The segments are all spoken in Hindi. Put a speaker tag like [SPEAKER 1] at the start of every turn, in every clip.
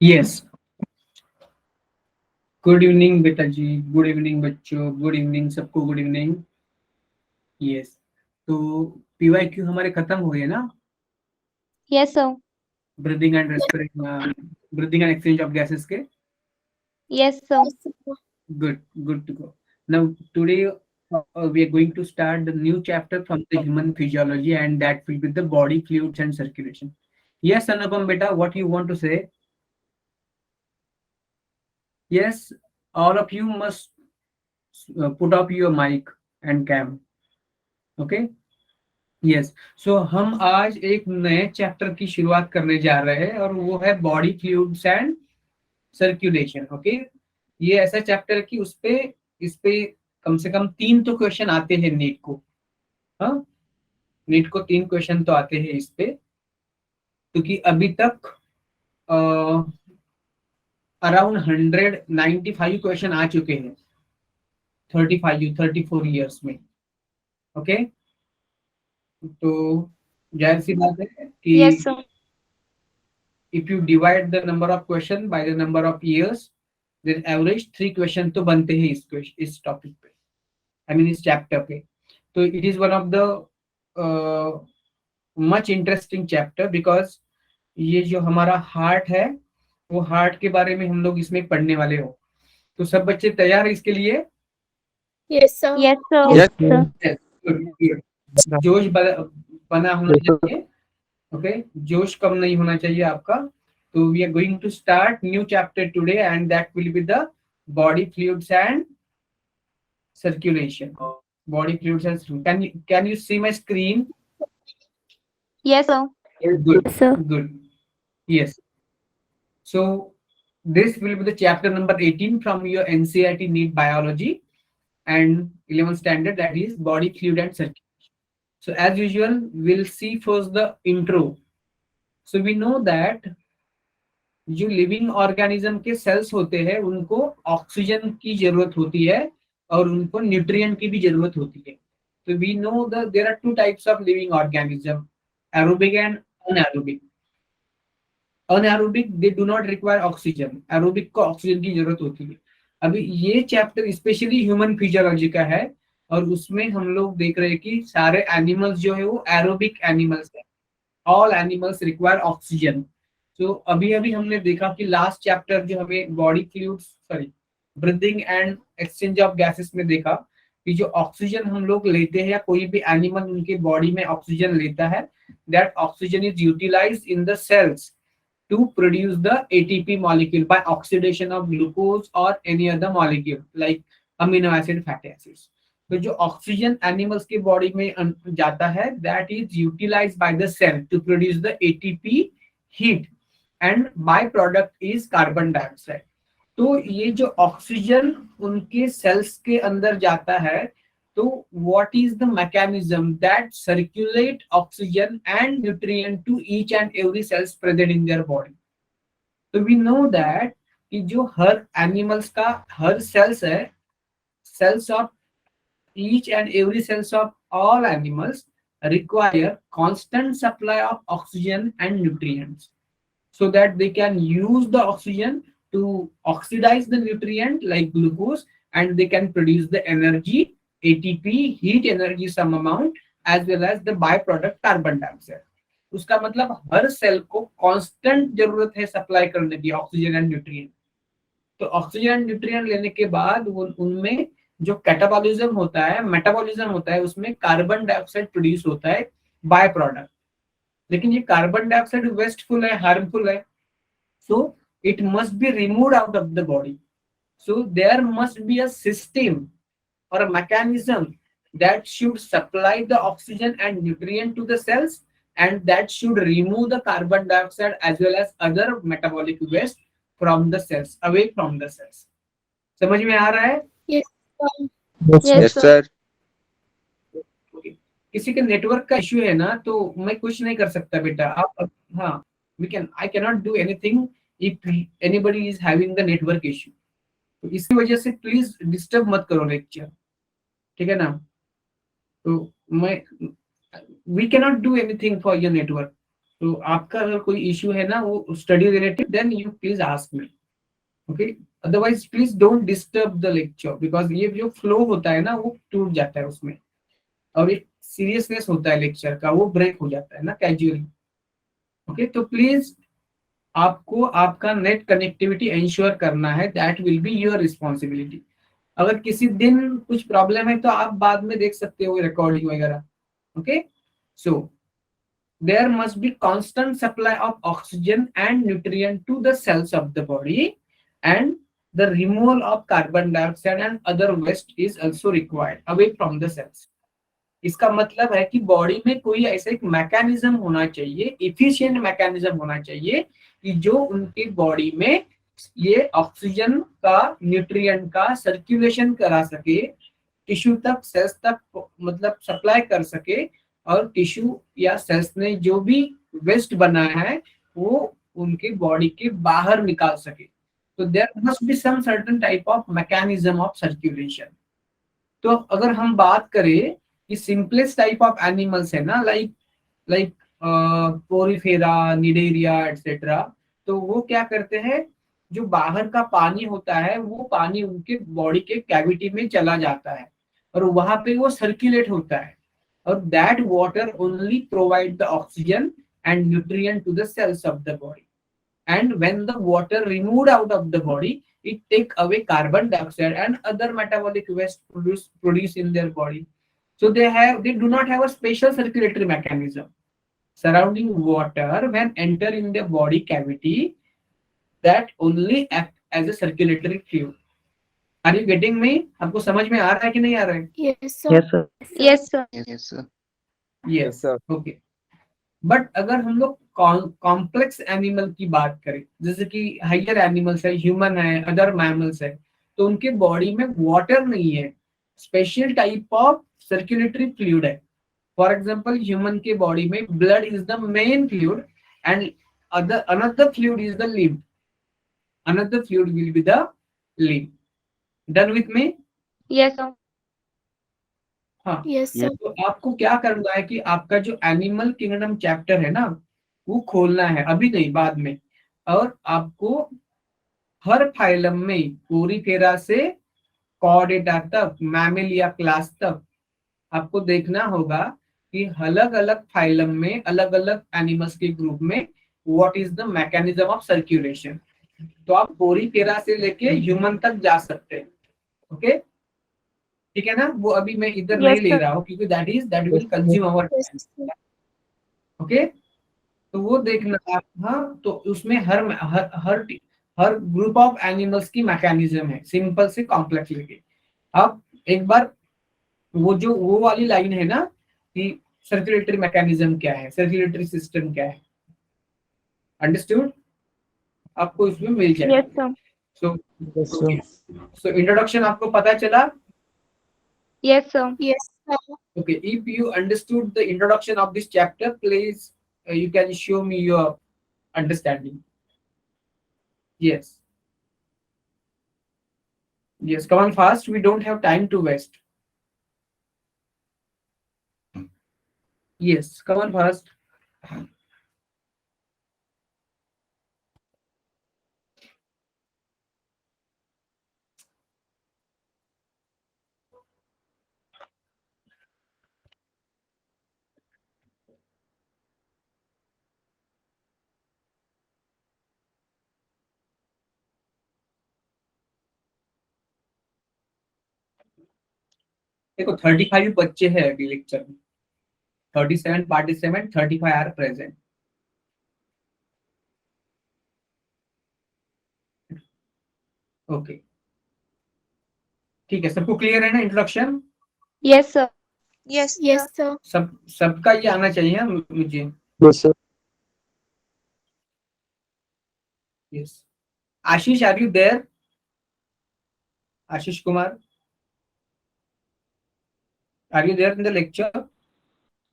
[SPEAKER 1] यस, गुड इवनिंग बेटा जी, गुड इवनिंग बच्चों, गुड इवनिंग सबको, गुड इवनिंग। यस, तो पीवाईक्यू हमारे खत्म हो गए ना?
[SPEAKER 2] Yes, sir.
[SPEAKER 1] Breathing and respiration, breathing and exchange of gases के।
[SPEAKER 2] Yes, sir.
[SPEAKER 1] Good, good to go. Now, today we are going to start the new chapter from the human physiology, and that will be the body fluids and circulation. Yes, Anupam beta, what you want to say? Yes, all of you must put up your mic and cam. Okay? Yes, so हम आज एक नए चैप्टर की शुरुआत करने जा रहे हैं और वो है body fluids and circulation. Okay, ये ऐसा चैप्टर है कि इस पे कम से कम 3 तो क्वेश्चन आते हैं नीट को। हाँ, नीट को 3 क्वेश्चन तो आते हैं इस पे, क्योंकि अभी तक अराउंड 195 क्वेश्चन आ चुके हैं 34 ईयर्स में। ओके, तो जाहिर सी बात है कि
[SPEAKER 2] Yes, sir.
[SPEAKER 1] if you divide the number of question by the number of years, then average 3 question तो बनते हैं इस टॉपिक पे, आई मीन इस चैप्टर पे। तो it is one of the much interesting chapter, because ये जो हमारा हार्ट है, वो हार्ट के बारे में हम लोग इसमें पढ़ने वाले हो। तो सब बच्चे तैयार है इसके लिए?
[SPEAKER 3] Yes, sir.
[SPEAKER 2] Yes, sir.
[SPEAKER 4] Yes,
[SPEAKER 2] Sir.
[SPEAKER 1] Yes, good. जोश बना होना चाहिए। ओके, जोश कम नहीं होना चाहिए आपका। तो we are going to start new chapter today, and that will be the body fluids and circulation. Body fluids and circulation. Can you see my screen?
[SPEAKER 2] Yes, sir.
[SPEAKER 1] Good,
[SPEAKER 3] Yes, sir.
[SPEAKER 1] good. Yes. So this will be the chapter number 18 from your NCERT NEET Biology and 11th standard, that is body fluid and circulation. So as usual, we'll see first the intro. So we know that जो लिविंग ऑर्गेनिज्म के सेल्स होते हैं उनको ऑक्सीजन की जरूरत होती है और उनको न्यूट्रिएंट की भी जरूरत होती है। तो we know the there are two types of living organism, aerobic and anaerobic. Anaerobic they do not require oxygen, aerobic को ऑक्सीजन की जरूरत होती है। अभी ये चैप्टर स्पेशली ह्यूमन फिजियोलॉजी का है और उसमें हम लोग देख रहे हैं कि सारे एनिमल्स जो है वो एरोबिक एनिमल्स है। All animals require oxygen. तो अभी अभी हमने देखा कि लास्ट चैप्टर जो हमें body fluids, sorry, breathing and exchange of gases में देखा कि जो ऑक्सीजन हम लोग लेते हैं या कोई भी एनिमल उनके बॉडी में ऑक्सीजन लेता है, that oxygen is utilised in the cells to produce the ATP molecule by oxidation of glucose or any other molecule like amino acid, fatty acids. तो जो ऑक्सीजन एनिमल्स के बॉडी में जाता है, that is utilised by the cell to produce the ATP heat, and by product is carbon dioxide. तो ये जो ऑक्सीजन उनके सेल्स के अंदर जाता है, तो what is the mechanism that circulate oxygen and nutrient to each and every cells present in their body? तो we know that कि जो हर एनिमल्स का हर सेल्स है, cells of each and every cells of all animals require constant supply of oxygen and nutrients, so that they can use the oxygen to oxidize the nutrient like glucose, and they can produce the energy, ATP, heat energy some amount, as well as the byproduct carbon dioxide. उसका मतलब हर सेल को कांस्टेंट जरूरत है सप्लाई करने की ऑक्सीजन एंड न्यूट्रिएंट। तो ऑक्सीजन एंड न्यूट्रिएंट लेने के बाद उनमें जो कैटाबॉलिज्म होता है, मेटाबॉलिज्म होता है, उसमें कार्बन डाइऑक्साइड प्रोड्यूस होता है बाय प्रोडक्ट। लेकिन ये कार्बन डाइऑक्साइड वेस्टफुल है, हार्मफुल है, so it must be removed out of the body. So there must be a system or a mechanism that should supply the oxygen and nutrient to the cells, and that should remove the carbon dioxide as well as other metabolic waste from the cells, away from the cells. समझ में आ रहा है?
[SPEAKER 3] Yes, sir.
[SPEAKER 4] yes,
[SPEAKER 2] Yes,
[SPEAKER 4] yes,
[SPEAKER 2] sir.
[SPEAKER 4] sir.
[SPEAKER 1] Okay. किसी के नेटवर्क का इश्यू है ना, तो मैं कुछ नहीं कर सकता बेटा। आप, हाँ, I cannot do anything if anybody is having the network issue. तो इसी वजह से प्लीज डिस्टर्ब मत करो लेक्चर, ठीक है ना? तो मैं we can not do anything for your network. तो आपका अगर कोई इश्यू है ना वो study related, then you please ask me, okay. Otherwise please don't disturb the lecture, because ये जो फ्लो होता है ना वो टूट जाता है उसमें, और एक सीरियसनेस होता है लेक्चर का, वो ब्रेक हो जाता है ना कैजुअली। ओके, तो प्लीज आपको आपका नेट कनेक्टिविटी इंश्योर करना है, that will be your responsibility. अगर किसी दिन कुछ प्रॉब्लम है तो आप बाद में देख सकते हो रिकॉर्डिंग वगैरह, okay. So there must be constant supply of oxygen and nutrient to the cells of the body, and the removal of carbon dioxide and other waste is also required away from the cells. इसका मतलब है कि बॉडी में कोई ऐसा एक मैकेनिज्म होना चाहिए, इफिशिएंट मैकेनिज्म होना चाहिए कि जो उनके बॉडी में ये ऑक्सीजन का, न्यूट्रिएंट का सर्कुलेशन करा सके, टिश्यू तक, सेल्स तक मतलब सप्लाई कर सके, और टिश्यू या सेल्स ने जो भी वेस्ट बनाया है वो उनके बॉडी के बाहर निकाल सके। तो there must be some certain type of mechanism of circulation. तो अगर हम बात करें कि सिंपलेस्ट टाइप ऑफ एनिमल्स है ना, like like Porifera, Cnidaria etcetera, तो वो क्या करते हैं, जो बाहर का पानी होता है वो पानी उनके बॉडी के कैविटी में चला जाता है और वहां पे वो सर्कुलेट होता है, और that water only provide the oxygen and nutrient to the cells of the body, and when the water removed out of the body, it take away carbon dioxide and other metabolic waste produced in their body. So they do not have a special circulatory mechanism surrounding water when enter in the body cavity, that only act as a circulatory fluid. Are you getting me? आपको समझ में आ रहा है कि नहीं आ रहा है?
[SPEAKER 3] Yes, sir.
[SPEAKER 4] Yes, sir.
[SPEAKER 2] Yes, sir.
[SPEAKER 5] Yes, sir.
[SPEAKER 1] Yes,
[SPEAKER 4] sir.
[SPEAKER 1] okay. But अगर हम लोग कॉम्प्लेक्स एनिमल की बात करें, जैसे कि हाइयर एनिमल्स है, ह्यूमन है, अदर मैमल्स है, तो उनके बॉडी में वाटर नहीं है, special type of circulatory fluid है। फॉर एग्जांपल ह्यूमन के बॉडी में blood is the main fluid and another fluid is the lymph, another fluid will be the lymph. Done with me?
[SPEAKER 2] Yes, sir.
[SPEAKER 1] हाँ,
[SPEAKER 3] Yes, sir.
[SPEAKER 1] तो आपको क्या करना है कि आपका जो एनिमल किंगडम चैप्टर है ना वो खोलना है, अभी नहीं बाद में, और आपको हर फाइलम में पोरीफेरा से कॉर्डेटा तक, मैमेलिया क्लास तक आपको देखना होगा कि अलग अलग फाइलम में, अलग अलग एनिमल्स के ग्रुप में what is the mechanism of circulation. तो आप पोरीफेरा से लेके ह्यूमन तक जा सकते हैं, ओके, ठीक है ना। वो अभी मैं इधर
[SPEAKER 2] Yes,
[SPEAKER 1] नहीं ले
[SPEAKER 2] sir.
[SPEAKER 1] रहा हूँ क्योंकि that will consume our
[SPEAKER 3] Yes,
[SPEAKER 1] time,
[SPEAKER 3] sir.
[SPEAKER 1] Okay. तो वो देखना आप, हाँ, तो उसमें हर ग्रुप ऑफ एनिमल्स की मैकेनिज्म है, सिंपल से कॉम्प्लेक्स लेके। अब एक बार वो वाली लाइन है ना कि सर्कुलेटरी मैकेनिज्म क्या है, सर्कुलेटरी सिस्टम क्या है, अंडरस्टूड, आपको इसमें मिल जाएगा।
[SPEAKER 2] Yes, sir.
[SPEAKER 1] सो
[SPEAKER 4] Yes, sir.
[SPEAKER 1] सो इंट्रोडक्शन आपको पता चला?
[SPEAKER 2] Yes, sir.
[SPEAKER 3] Yes, sir.
[SPEAKER 1] Okay, if you understood the introduction of this chapter, please you can show me your understanding. Yes. Yes, come on fast. We don't have time to waste. Yes, come on fast. देखो 35 बच्चे हैं अभी लेक्चर में, 37 पार्टिसिपेंट, 35 आर प्रेजेंट। ओके, ठीक है, सबको क्लियर है ना introduction?
[SPEAKER 2] Yes, sir.
[SPEAKER 3] Yes, sir.
[SPEAKER 1] सबका ये आना चाहिए ना मुझे।
[SPEAKER 4] Yes, sir.
[SPEAKER 1] Yes, Ashish, are you there? Ashish Kumar, are you there in the lecture?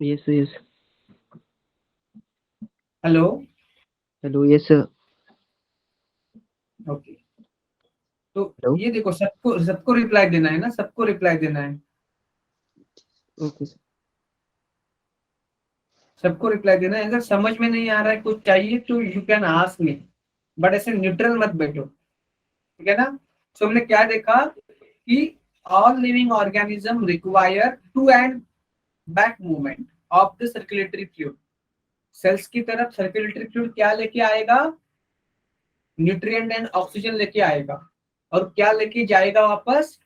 [SPEAKER 4] Yes, sir. Yes.
[SPEAKER 1] Hello,
[SPEAKER 4] Hello. Yes, sir.
[SPEAKER 1] Okay. तो
[SPEAKER 4] Hello.
[SPEAKER 1] ये देखो, सबको सबको रिप्लाई देना है ना, सबको रिप्लाई देना है।
[SPEAKER 4] Okay, sir.
[SPEAKER 1] सबको रिप्लाई देना है। अगर समझ में नहीं आ रहा है, कुछ चाहिए तो you can ask me, but ऐसे न्यूट्रल मत बैठो, ठीक है ना। सो हमने क्या देखा कि all living organism require to and back movement of the circulatory fluid. Cells की तरफ सर्कुलेटरी फ्लूइड क्या लेके आएगा, न्यूट्रिएंट एंड ऑक्सीजन लेके आएगा, और क्या लेके जाएगा वापस,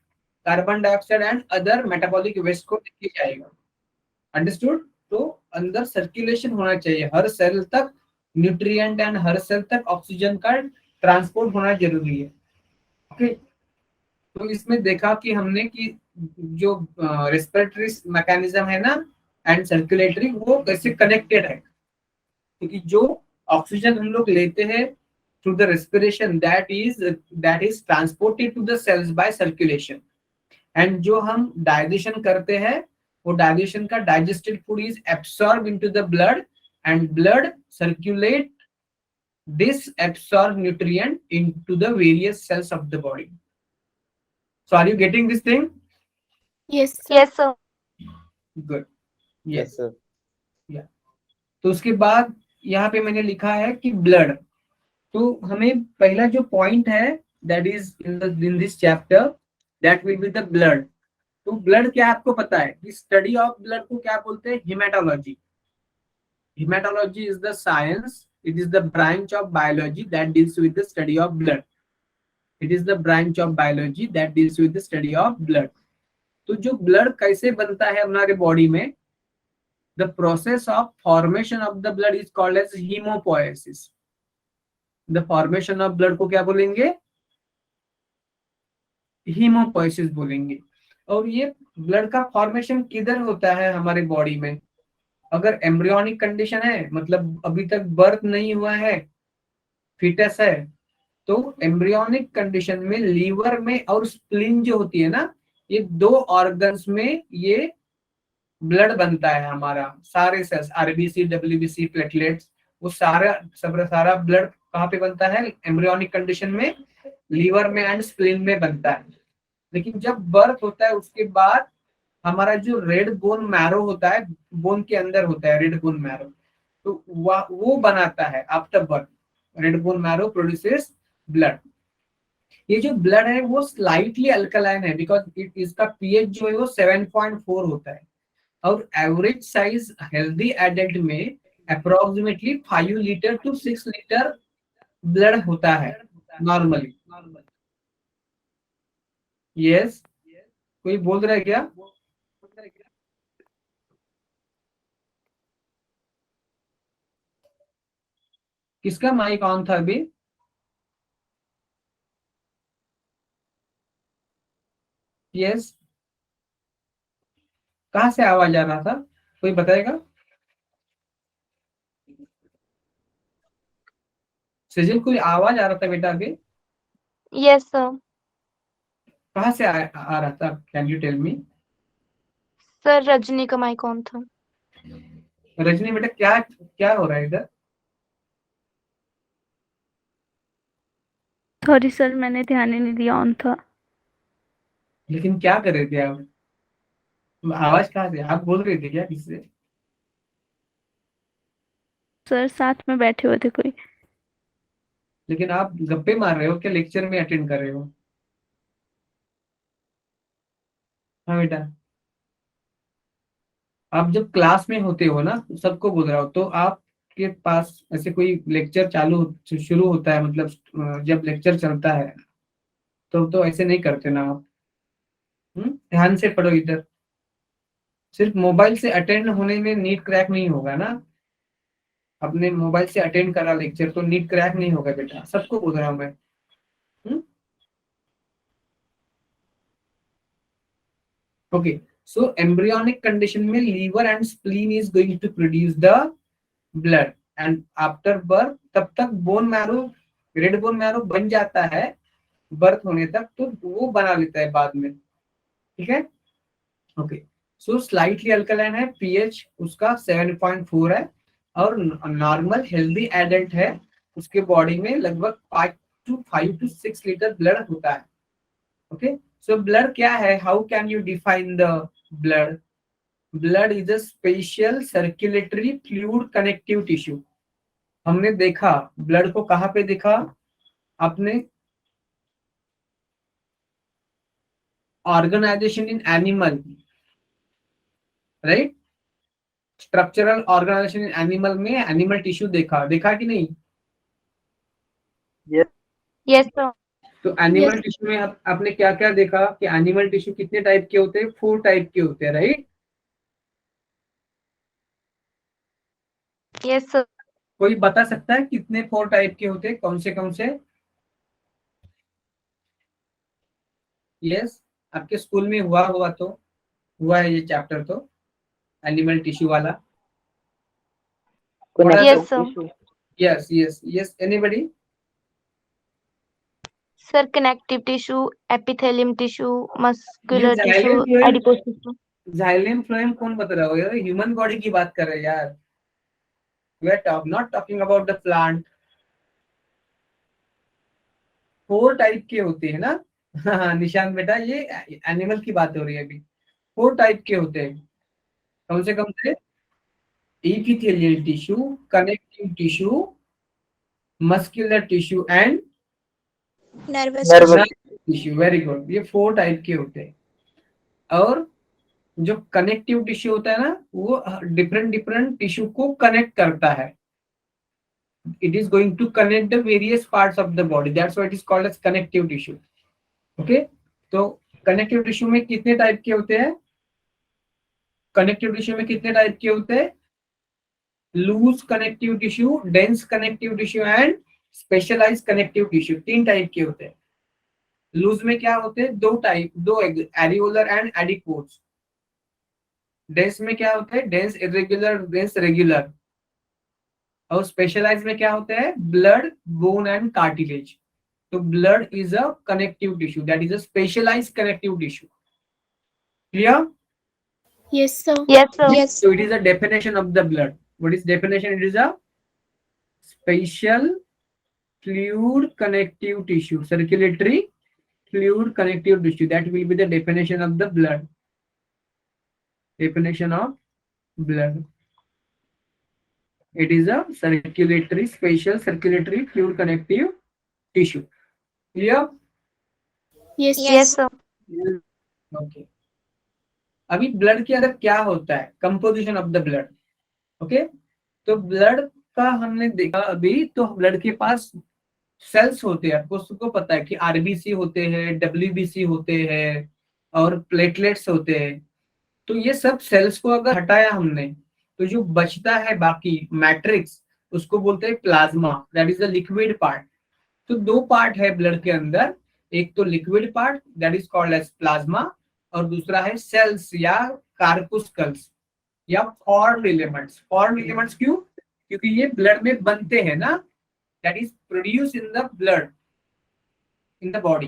[SPEAKER 1] carbon dioxide and other metabolic waste को लेके जाएगा। अंडरस्टूड। तो अंदर सर्कुलेशन होना चाहिए, हर सेल तक न्यूट्रिएंट एंड हर सेल तक ऑक्सीजन का ट्रांसपोर्ट होना जरूरी है। ओके, तो इसमें देखा कि हमने कि जो रेस्पिरेटरी मैकेनिज्म है ना एंड सर्कुलेटरी, वो कैसे कनेक्टेड है, क्योंकि जो ऑक्सीजन हम लोग लेते हैं through the respiration, that is transported to the cells by circulation, and जो हम डाइजेशन करते हैं, वो डाइजेशन का digested food is absorb into the blood, and blood circulate this absorb nutrient into the various cells of the body. So are you getting this thing?
[SPEAKER 3] Yes, sir.
[SPEAKER 2] Yes, sir.
[SPEAKER 1] Good. Yes.
[SPEAKER 4] sir.
[SPEAKER 1] Yeah. तो उसके बाद यहाँ पे मैंने लिखा है कि ब्लड, तो हमें पहला जो पॉइंट है that is in this chapter, that will be the blood. तो ब्लड क्या आपको पता है कि स्टडी ऑफ ब्लड को क्या बोलते हैं, haematology. Haematology is the science, it is the branch of biology that deals with the study of blood. It is the branch of biology that deals with the study of blood. तो जो ब्लड कैसे बनता है हमारे बॉडी में, the process of formation of the blood is called as haemopoiesis. The formation of blood को क्या बोलेंगे, हीमोपोएसिस बोलेंगे। और ये ब्लड का फॉर्मेशन किधर होता है हमारे बॉडी में, अगर एम्ब्रियोनिक कंडीशन है, मतलब अभी तक बर्थ नहीं हुआ है, फीटस है, तो एम्ब्रियोनिक कंडीशन में लीवर में और स्प्लीन जो होती है ना, ये दो ऑर्गन्स में ये ब्लड बनता है हमारा। सारे सेल्स, आरबीसी, डब्ल्यूबीसी, प्लेटलेट्स, वो सारा ब्लड कहाँ पे बनता है, एम्ब्रियोनिक कंडीशन में लीवर में एंड स्प्लीन में बनता है। लेकिन जब बर्थ होता है उसके बाद हमारा जो रेड बोन मैरो होता है, बोन के अंदर होता है रेड बोन मैरो, तो वो बनाता है after birth. Red bone marrow produces blood. ये जो ब्लड है वो स्लाइटली अल्कलाइन है, बिकॉज इसका पीएच जो है वो 7.4 होता है, और एवरेज साइज हेल्दी एडल्ट में approximately 5 litre to 6 litre blood होता है नॉर्मली। यस, कोई बोल रहा है क्या? किसका माइक ऑन था अभी? यस, कहाँ से आवाज आ रहा था, कोई बताएगा? सजिल, कोई आवाज आ रहा था बेटा अभी?
[SPEAKER 2] Yes, sir.
[SPEAKER 1] कहाँ से आ रहा था, can you tell me?
[SPEAKER 2] Sir Rajni का माइक ऑन था।
[SPEAKER 1] रजनी बेटा, क्या क्या हो रहा है इधर?
[SPEAKER 3] सॉरी सर, मैंने ध्यान ही नहीं दिया, ऑन था।
[SPEAKER 1] लेकिन क्या कर रहे थे आप? आवाज कहाँ से, आप बोल रहे थे क्या किससे?
[SPEAKER 3] सर साथ में बैठे हुए थे कोई।
[SPEAKER 1] लेकिन आप गप्पे मार रहे हो क्या, लेक्चर में अटेंड कर रहे हो? हाँ बेटा, आप जब क्लास में होते हो ना, सबको बोल रहा हो, तो आपके पास ऐसे कोई लेक्चर शुरू होता है, मतलब जब लेक्चर चलता है तो ऐसे नहीं करते ना आप। ध्यान से पढ़ो इधर। सिर्फ मोबाइल से अटेंड होने में नीट क्रैक नहीं होगा ना। अपने मोबाइल से अटेंड करा लेक्चर तो नीट क्रैक नहीं होगा बेटा, सबको बोल रहा हूँ मैं। ओके, सो एम्ब्रियोनिक कंडीशन में liver and spleen is going to produce the blood, and after birth तब तक bone marrow, red bone marrow बन जाता है बर्थ होने तक, तो वो बना लेता है बाद में। ठीक है, ओके। सो स्लाइटली अल्कलाइन है, पीएच उसका 7.4 है, और नॉर्मल हेल्दी एडल्ट है, उसके बॉडी में लगभग 5 to 6 लीटर ब्लड होता है। ओके, सो ब्लड क्या है, how can you define the blood? Blood is a special circulatory fluid connective tissue. हमने देखा ब्लड को कहाँ पे देखा आपने? Organisation in animal, right? Structural organisation in animal में एनिमल टिश्यू देखा, देखा कि नहीं?
[SPEAKER 2] Yes, sir.
[SPEAKER 1] तो एनिमल टिश्यू में आपने क्या क्या देखा कि एनिमल टिश्यू कितने टाइप के होते हैं? 4 टाइप के होते हैं, राइट?
[SPEAKER 2] Yes, sir.
[SPEAKER 1] कोई बता सकता है कितने 4 टाइप के होते हैं, कौन से कौन से? यस, आपके स्कूल में हुआ तो हुआ है ये चैप्टर तो, एनिमल टिश्यू वाला। What are
[SPEAKER 2] Yes,
[SPEAKER 1] the-
[SPEAKER 2] sir.
[SPEAKER 1] yes, anybody?
[SPEAKER 2] Sir, connective tissue, epithelium tissue,
[SPEAKER 1] ये
[SPEAKER 2] muscular tissue,
[SPEAKER 1] xylem phloem,
[SPEAKER 2] adipose tissue.
[SPEAKER 1] xylem phloem कौन बता रहा होगा? ह्यूमन बॉडी की बात कर रहे हैं यार। We are not talking about the plant। 4 type के होते हैं ना? हाँ निशान बेटा, ये एनिमल की बात हो रही है अभी। 4 टाइप के होते हैं, कौन से कौन से? epithelial tissue, connective tissue, muscular tissue and
[SPEAKER 3] nervous
[SPEAKER 1] nervous tissue। Very good, ये 4 टाइप के होते हैं। और जो कनेक्टिव टिश्यू होता है ना, वो डिफरेंट डिफरेंट टिश्यू को कनेक्ट करता है। It is going to connect the various parts of the body, that's why it is called as connective tissue. Okay, तो कनेक्टिव टिश्यू में कितने टाइप के होते हैं? कनेक्टिव टिश्यू में कितने टाइप के होते हैं? Loose connective tissue, dense connective tissue and specialised connective tissue. 3 type के होते हैं। लूज में क्या होते हैं? 2 टाइप, 2, एरियोलर एंड एडिपोज। डेंस में क्या होते हैं? Dense irregular, dense regular. और स्पेशलाइज में क्या होता है? Blood, bone and cartilage. तो blood is a connective tissue, that is a specialised connective tissue. Clear?
[SPEAKER 3] yes sir
[SPEAKER 2] Yes, sir.
[SPEAKER 1] So it is a definition of the blood. What is definition? It is a special fluid connective tissue, circulatory fluid connective tissue. That will be the definition of the blood. Definition of blood. It is a circulatory, special circulatory fluid connective tissue. Clear?
[SPEAKER 2] Yes, sir.
[SPEAKER 1] Okay. अभी ब्लड के अंदर क्या होता है? Composition of the blood. Okay, तो ब्लड का हमने देखा अभी, तो ब्लड के पास सेल्स होते हैं। आपको सबको पता है कि आरबीसी होते हैं, डब्ल्यूबीसी होते हैं और प्लेटलेट्स होते हैं। तो ये सब सेल्स को अगर हटाया हमने, तो जो बचता है बाकी मैट्रिक्स, उसको बोलते हैं plasma, that is the liquid part. तो 2 पार्ट है ब्लड के अंदर, एक तो liquid part that is called as plasma, और दूसरा है सेल्स या कार्पुस्कल्स या फॉर्म्ड एलिमेंट्स। फॉर्म्ड एलिमेंट्स क्यों? क्योंकि ये ब्लड में बनते हैं ना, that is produce in the blood, in the body.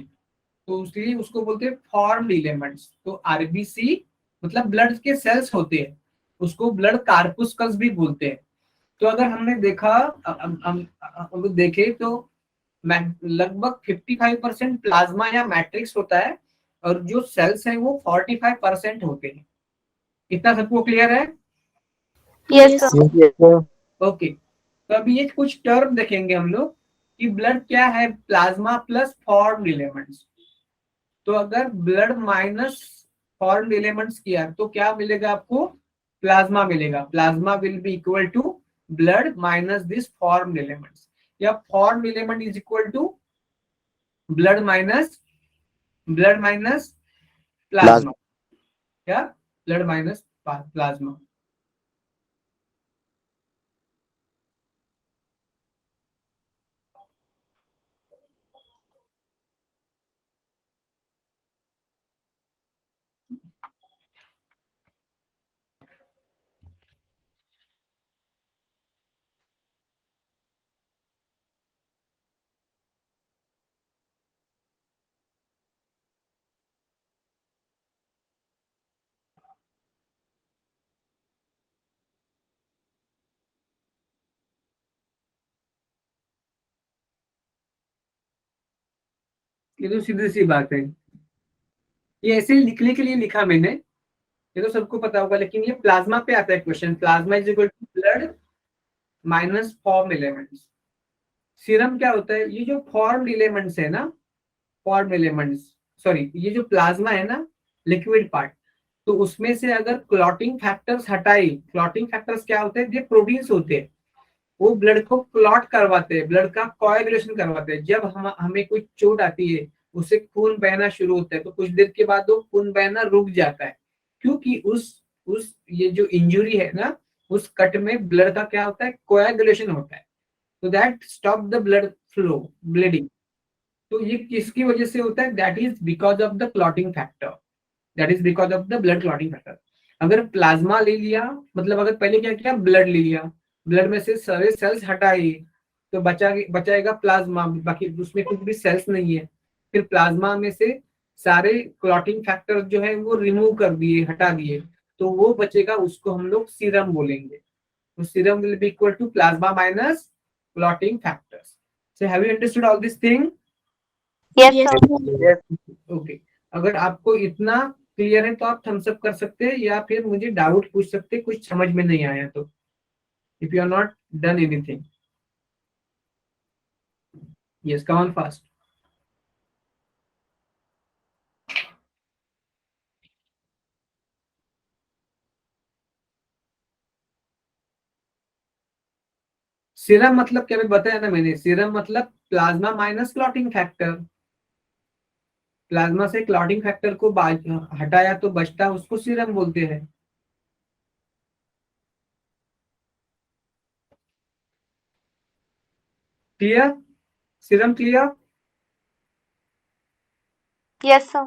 [SPEAKER 1] तो इसलिए उसको बोलते हैं फॉर्म्ड एलिमेंट्स। तो आरबीसी मतलब ब्लड के सेल्स होते हैं, उसको ब्लड कार्पुस्कल्स भी बोलते हैं। तो अगर हमने देखा, हम देखे तो लगभग 55% प्लाज्मा या मैट्रिक्स होता है, और जो सेल्स है वो 45% होते हैं। इतना सबको क्लियर है?
[SPEAKER 2] Yes, sir.
[SPEAKER 4] Yes, sir.
[SPEAKER 1] Okay, तो अभी ये कुछ टर्म देखेंगे हम लोग कि ब्लड क्या है, प्लाज्मा प्लस फॉर्म्ड एलिमेंट्स। तो अगर ब्लड माइनस फॉर्म्ड एलिमेंट्स किया तो क्या मिलेगा आपको? प्लाज्मा मिलेगा। Plasma will be equal to blood minus this formed elements, या formed element is equal to blood minus plasma, या ब्लड माइनस प्लाज्मा। ये तो सीधी सी बात है, ये ऐसे लिखने के लिए लिखा मैंने ये तो सबको पता होगा, लेकिन ये प्लाज्मा पे आता है question. Plasma is equal to blood minus form elements. Serum क्या होता है? ये जो फॉर्म एलिमेंट्स है ना, फॉर्म एलिमेंट्स, सॉरी, ये जो प्लाज्मा है ना, लिक्विड पार्ट, तो उसमें से अगर क्लॉटिंग फैक्टर्स हटाए, क्लॉटिंग फैक्टर्स क्या होते हैं? ये प्रोटीन्स होते हैं, वो ब्लड को क्लॉट करवाते हैं, ब्लड का कोएगुलेशन करवाते हैं। जब हमें कोई चोट आती है, उससे खून बहना शुरू होता है, तो कुछ देर के बाद वो खून बहना रुक जाता है, क्योंकि उस ये जो इंजुरी है ना, उस कट में ब्लड का क्या होता है? कोएगुलेशन होता है, तो that stop the blood flow, bleeding. तो ये किसकी वजह से होता है? That is because of the clotting factor, that is because of the blood clotting factor. अगर प्लाज्मा ले लिया, मतलब अगर पहले क्या किया, ब्लड ले लिया, ब्लड में से सारे सेल्स हटाए, तो बचाएगा प्लाज्मा, बाकी उसमें कुछ भी सेल्स नहीं है। फिर प्लाज्मा में से सारे क्लॉटिंग फैक्टर जो है वो रिमूव कर दिए, हटा दिए, तो वो बचेगा, उसको हम लोग सीरम बोलेंगे। तो serum will be equal to plasma minus clotting factors. So have you understood all this thing?
[SPEAKER 2] Yes,
[SPEAKER 3] Yes,
[SPEAKER 2] sir.
[SPEAKER 3] sir.
[SPEAKER 1] Okay, अगर आपको इतना क्लियर है तो आप थम्स अप कर सकते हैं, या फिर मुझे डाउट पूछ सकते हैं कुछ समझ में नहीं आया तो, if you are not done anything. Yes, come on fast. Serum मतलब क्या, मैं बताया ना मैंने, सीरम मतलब plasma minus clotting factor. Plasma से क्लॉटिंग फैक्टर को हटाया तो बचता, उसको सीरम बोलते हैं। Clear? Serum clear?
[SPEAKER 2] Yes, sir.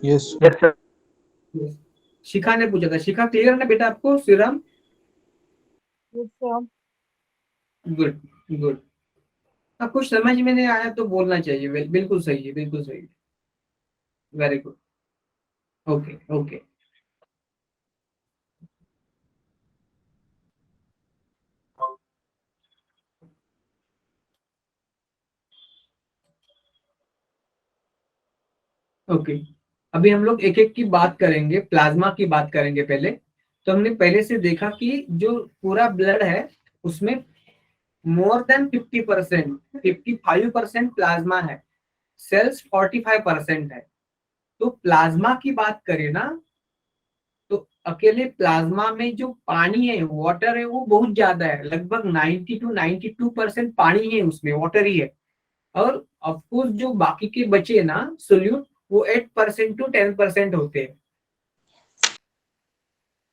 [SPEAKER 4] Yes, sir.
[SPEAKER 1] Shikha ने पूछा था, शिखा क्लियर ना बेटा आपको serum?
[SPEAKER 2] Yes, sir.
[SPEAKER 1] Good, good. अब कुछ समझ में नहीं आया तो बोलना चाहिए, बिल्कुल सही है, बिल्कुल सही है, very good. Okay, okay. Okay, अभी हम लोग एक एक की बात करेंगे, प्लाज्मा की बात करेंगे पहले। तो हमने पहले से देखा कि जो पूरा ब्लड है उसमें मोर देन 50%, 55% प्लाज्मा है, सेल्स 45% है। तो प्लाज्मा की बात करें ना, तो अकेले प्लाज्मा में जो पानी है, वाटर है, वो बहुत ज्यादा है, लगभग 90 to 92% पानी है उसमें, वाटर ही है। और ऑफकोर्स जो बाकी के बचे ना सोल्यूट, वो 8% to 10% होते हैं,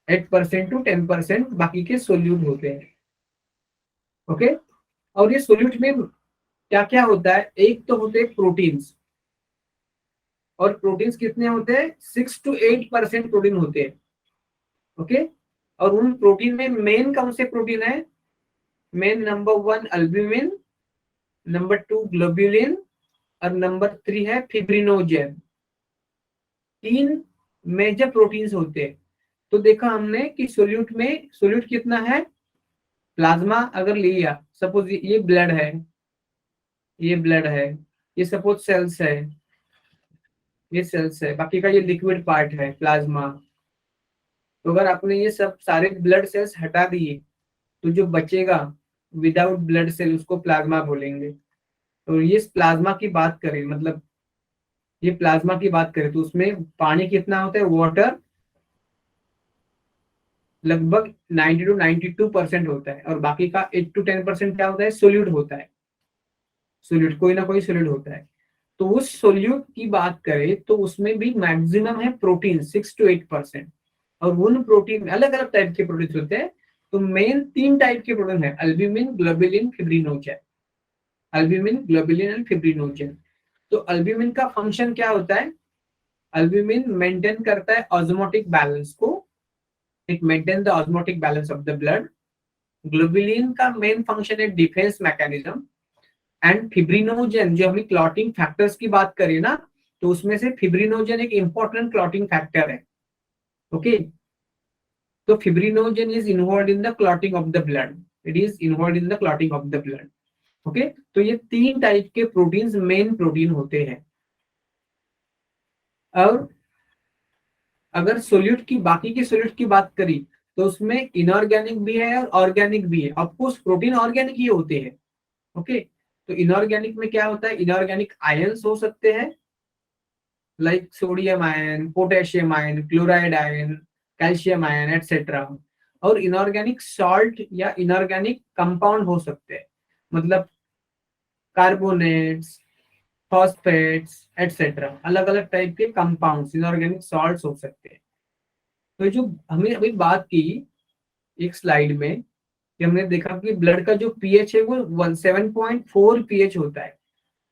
[SPEAKER 1] 8% to 10% बाकी के सोल्यूट होते हैं। ओके, और ये सोल्यूट में क्या क्या होता है? एक तो होते हैं प्रोटीन्स, और प्रोटीन्स कितने होते हैं? 6 to 8% प्रोटीन होते हैं। ओके, और उन प्रोटीन में मेन कौन से प्रोटीन है? Main number 1 albumin, number 2 globulin, और नंबर 3 है फिब्रिनोजेन। 3 मेजर प्रोटीन्स होते हैं। तो देखा हमने कि सोल्यूट में, सोल्यूट कितना है? प्लाज्मा अगर लिया, सपोज ये ब्लड है, ये ब्लड है, ये सपोज सेल्स है, ये सेल्स है, बाकी का ये लिक्विड पार्ट है प्लाज्मा। तो अगर आपने ये सब सारे ब्लड सेल्स हटा दिए, तो जो बचेगा विदाउट ब्लड सेल, उसको प्लाज्मा बोलेंगे। तो ये प्लाज्मा की बात करें, मतलब ये प्लाज्मा की बात करें, तो उसमें पानी कितना होता है? वाटर लगभग 90 to 92% होता है, और बाकी का 8 to 10% क्या होता है? सोल्यूट होता है। सोल्यूट, कोई ना कोई सोल्यूट होता है। तो उस सोल्यूट की बात करें तो उसमें भी मैक्सिमम है प्रोटीन, 6 to 8%। और उन प्रोटीन अलग अलग टाइप के प्रोटीन होते हैं। तो मेन 3 टाइप के प्रोटीन है, albumin, globulin, fibrinogen. Albumin, globulin and fibrinogen. तो अल्ब्यूमिन का फंक्शन क्या होता है? अल्ब्यूमिन मेंटेन करता है ऑस्मोटिक बैलेंस को, it maintain the osmotic balance of the blood. Globulin का मेन फंक्शन है डिफेंस मैकेनिज्म। एंड फिब्रिनोजेन, जो हमें क्लॉटिंग फैक्टर्स की बात करें ना, तो उसमें से फिब्रिनोजेन एक इंपॉर्टेंट क्लॉटिंग फैक्टर है। ओके, तो fibrinogen is involve in the clotting of the blood, it is involve in the clotting of the blood. Okay, तो ये 3 टाइप के प्रोटीन्स मेन प्रोटीन होते हैं। और अगर सोल्यूट की बाकी के सोल्यूट की बात करी तो उसमें इनऑर्गेनिक भी है और ऑर्गेनिक भी है। ऑफकोर्स प्रोटीन ऑर्गेनिक ही होते हैं। ओके, तो इनऑर्गेनिक में क्या होता है, इनऑर्गेनिक आयंस हो सकते हैं like sodium ion, potassium ion, chloride ion, calcium ion etcetera. और इनऑर्गेनिक सॉल्ट या इनऑर्गेनिक कंपाउंड हो सकते हैं, मतलब कार्बोनेट्स, फॉस्फेट्स एटसेट्रा, अलग अलग टाइप के कंपाउंड्स इनऑर्गेनिक सॉल्ट्स हो सकते हैं। तो जो हमने अभी बात की एक स्लाइड में कि हमने देखा कि ब्लड का जो पीएच है वो 7.4 पीएच होता है।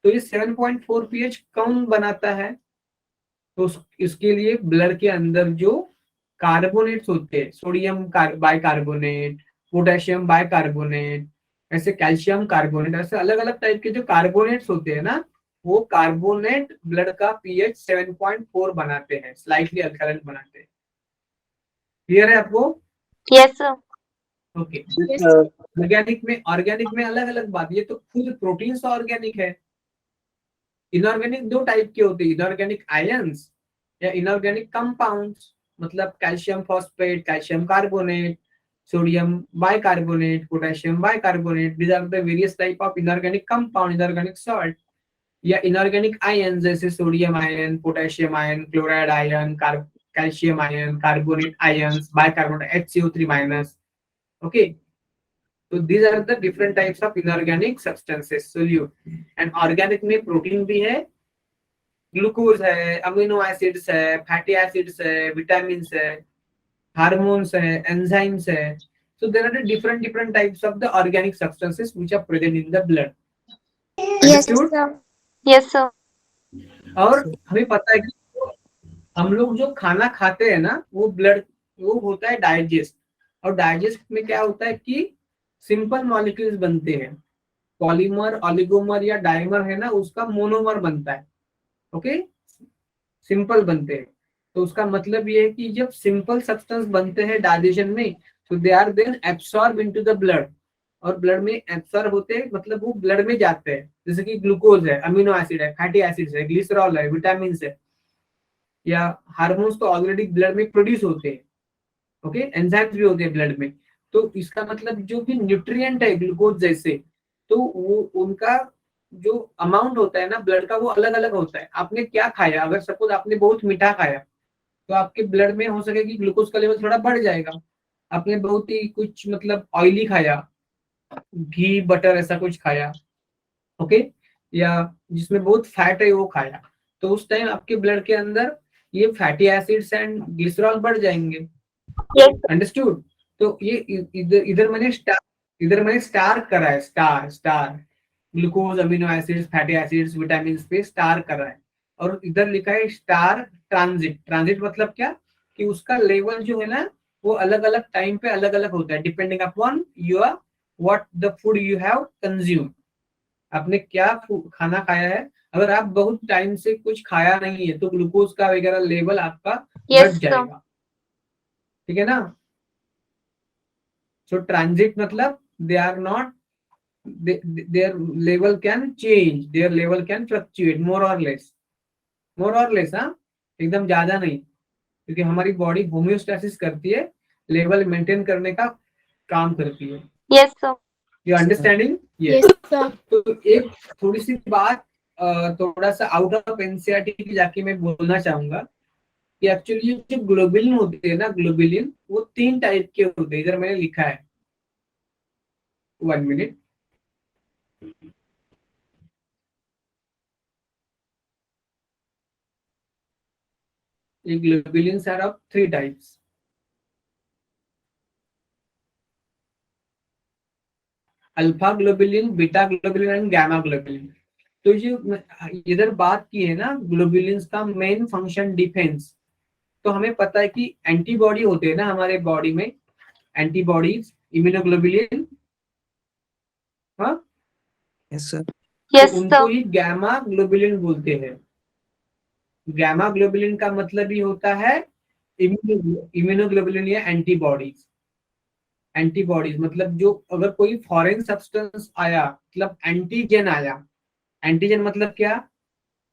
[SPEAKER 1] तो ये 7.4 पीएच कौन बनाता है, तो इसके लिए ब्लड के अंदर जो कार्बोनेट्स होते हैं, सोडियम बाइकार्बोनेट, पोटेशियम बाइकार्बोनेट, ऐसे कैल्शियम कार्बोनेट, ऐसे अलग अलग टाइप के जो कार्बोनेट्स होते हैं ना, वो कार्बोनेट ब्लड का पीएच 7.4 बनाते हैं, स्लाइटली अल्कलाइन बनाते हैं। क्लियर है आपको?
[SPEAKER 2] Yes, sir.
[SPEAKER 1] Okay.
[SPEAKER 3] Yes, sir.
[SPEAKER 1] Organic में अलग अलग बात, ये तो खुद प्रोटीन से ऑर्गेनिक है। इनऑर्गेनिक दो टाइप के होते हैं, इनऑर्गेनिक आयंस या इनऑर्गेनिक कंपाउंड्स, मतलब calcium phosphate, calcium carbonate, sodium bicarbonate, potassium bicarbonate, these are the various type of inorganic compound, inorganic salt. या इनऑर्गेनिक आयन जैसे sodium ion, potassium ion, chloride ion, calcium ion, carbonate ions, bicarbonate HCO3 minus. Okay, तो these are the different types of inorganic substances solute। and organic में प्रोटीन भी है, ग्लूकोज है, अमीनो एसिड्स है, फैटी एसिड्स है, विटामिन है, हार्मोन्स है, एंजाइम्स है। so there are the different types of the organic substances which are present in the blood।
[SPEAKER 3] Yes,
[SPEAKER 1] Understood?
[SPEAKER 3] sir.
[SPEAKER 2] Yes, sir.
[SPEAKER 1] और हमें पता है कि हम लोग जो खाना खाते हैं ना, वो ब्लड, वो होता है डाइजेस्ट। और डाइजेस्ट में क्या होता है कि सिंपल मॉलिक्यूल्स बनते हैं, पॉलीमर, ऑलिगोमर या डाइमर है ना, उसका मोनोमर बनता है। ओके, सिंपल बनते हैं। तो उसका मतलब ये है कि जब सिंपल सब्सटेंस बनते हैं डाइजेशन में, तो they are then absorb into the blood. और ब्लड में एब्सॉर्ब होते हैं, मतलब वो ब्लड में जाते हैं। जैसे कि ग्लूकोज है, अमीनो एसिड है, फैटी एसिड्स है, ग्लिसरॉल है, विटामिन है, या हार्मोन्स तो ऑलरेडी ब्लड में प्रोड्यूस होते हैं। ओके, एंजाइम्स भी होते हैं ब्लड में। तो इसका मतलब जो भी न्यूट्रिएंट है ग्लूकोज जैसे, तो वो उनका जो अमाउंट होता है ना ब्लड का, वो अलग अलग होता है। आपने क्या खाया, अगर सपोज आपने बहुत मीठा खाया, तो आपके ब्लड में हो सके कि ग्लूकोज का लेवल थोड़ा बढ़ जाएगा। आपने बहुत ही कुछ मतलब ऑयली खाया, घी बटर ऐसा कुछ खाया, ओके, या जिसमें बहुत फैट है वो खाया, तो उस टाइम आपके ब्लड के अंदर ये फैटी एसिड्स एंड ग्लिसरॉल बढ़ जाएंगे।
[SPEAKER 2] Yes.
[SPEAKER 1] अंडरस्टूड? तो ये इधर इधर मैंने स्टार करा है, star star, glucose, amino acids, fatty acids, vitamin पे स्टार करा है। और इधर लिखा है स्टार ट्रांजिट। ट्रांजिट मतलब क्या, कि उसका लेवल जो है ना, वो अलग अलग टाइम पे अलग अलग होता है, depending upon your what the food you have consume. आपने क्या खाना खाया है। अगर आप बहुत टाइम से कुछ खाया नहीं है, तो ग्लूकोज का वगैरह लेवल आपका
[SPEAKER 2] Yes,
[SPEAKER 1] घट
[SPEAKER 2] sir.
[SPEAKER 1] जाएगा। ठीक है ना? सो ट्रांजिट मतलब they are not, their level can change, their level can fluctuate more or less, more or less, हाँ, एकदम ज्यादा नहीं, क्योंकि हमारी बॉडी होम्योस्टेसिस करती है, लेवल मेंटेन करने का काम करती है।
[SPEAKER 2] Yes, sir.
[SPEAKER 1] You understanding?
[SPEAKER 3] Yes, sir.
[SPEAKER 1] तो एक थोड़ी सी बात, थोड़ा सा आउट ऑफ एनसीईआरटी की जाके मैं बोलना चाहूंगा कि एक्चुअली जो ग्लोबुलिन होते हैं ना, ग्लोबुलिन वो 3 टाइप के होते हैं, इधर मैंने लिखा है, 1 मिनट। ये globulins are of 3 types, alpha globulin, beta globulin and gamma globulin. तो जो इधर बात की है ना, ग्लोबुलिन्स का मेन फंक्शन डिफेंस। तो हमें पता है कि एंटीबॉडी होते हैं ना हमारे बॉडी में, एंटीबॉडीज, इम्यूनोग्लोबुलिन, हाँ,
[SPEAKER 4] Yes, sir.
[SPEAKER 1] तो
[SPEAKER 2] Yes,
[SPEAKER 1] उनको
[SPEAKER 2] sir.
[SPEAKER 1] ही गामा ग्लोबुलिन बोलते हैं। गामा ग्लोबुलिन का मतलब ही होता है इम्यूनोग्लोबुलिन या एंटीबॉडीज। एंटीबॉडीज मतलब जो अगर कोई फॉरेन सब्सटेंस आया, मतलब एंटीजन आया। एंटीजन मतलब क्या,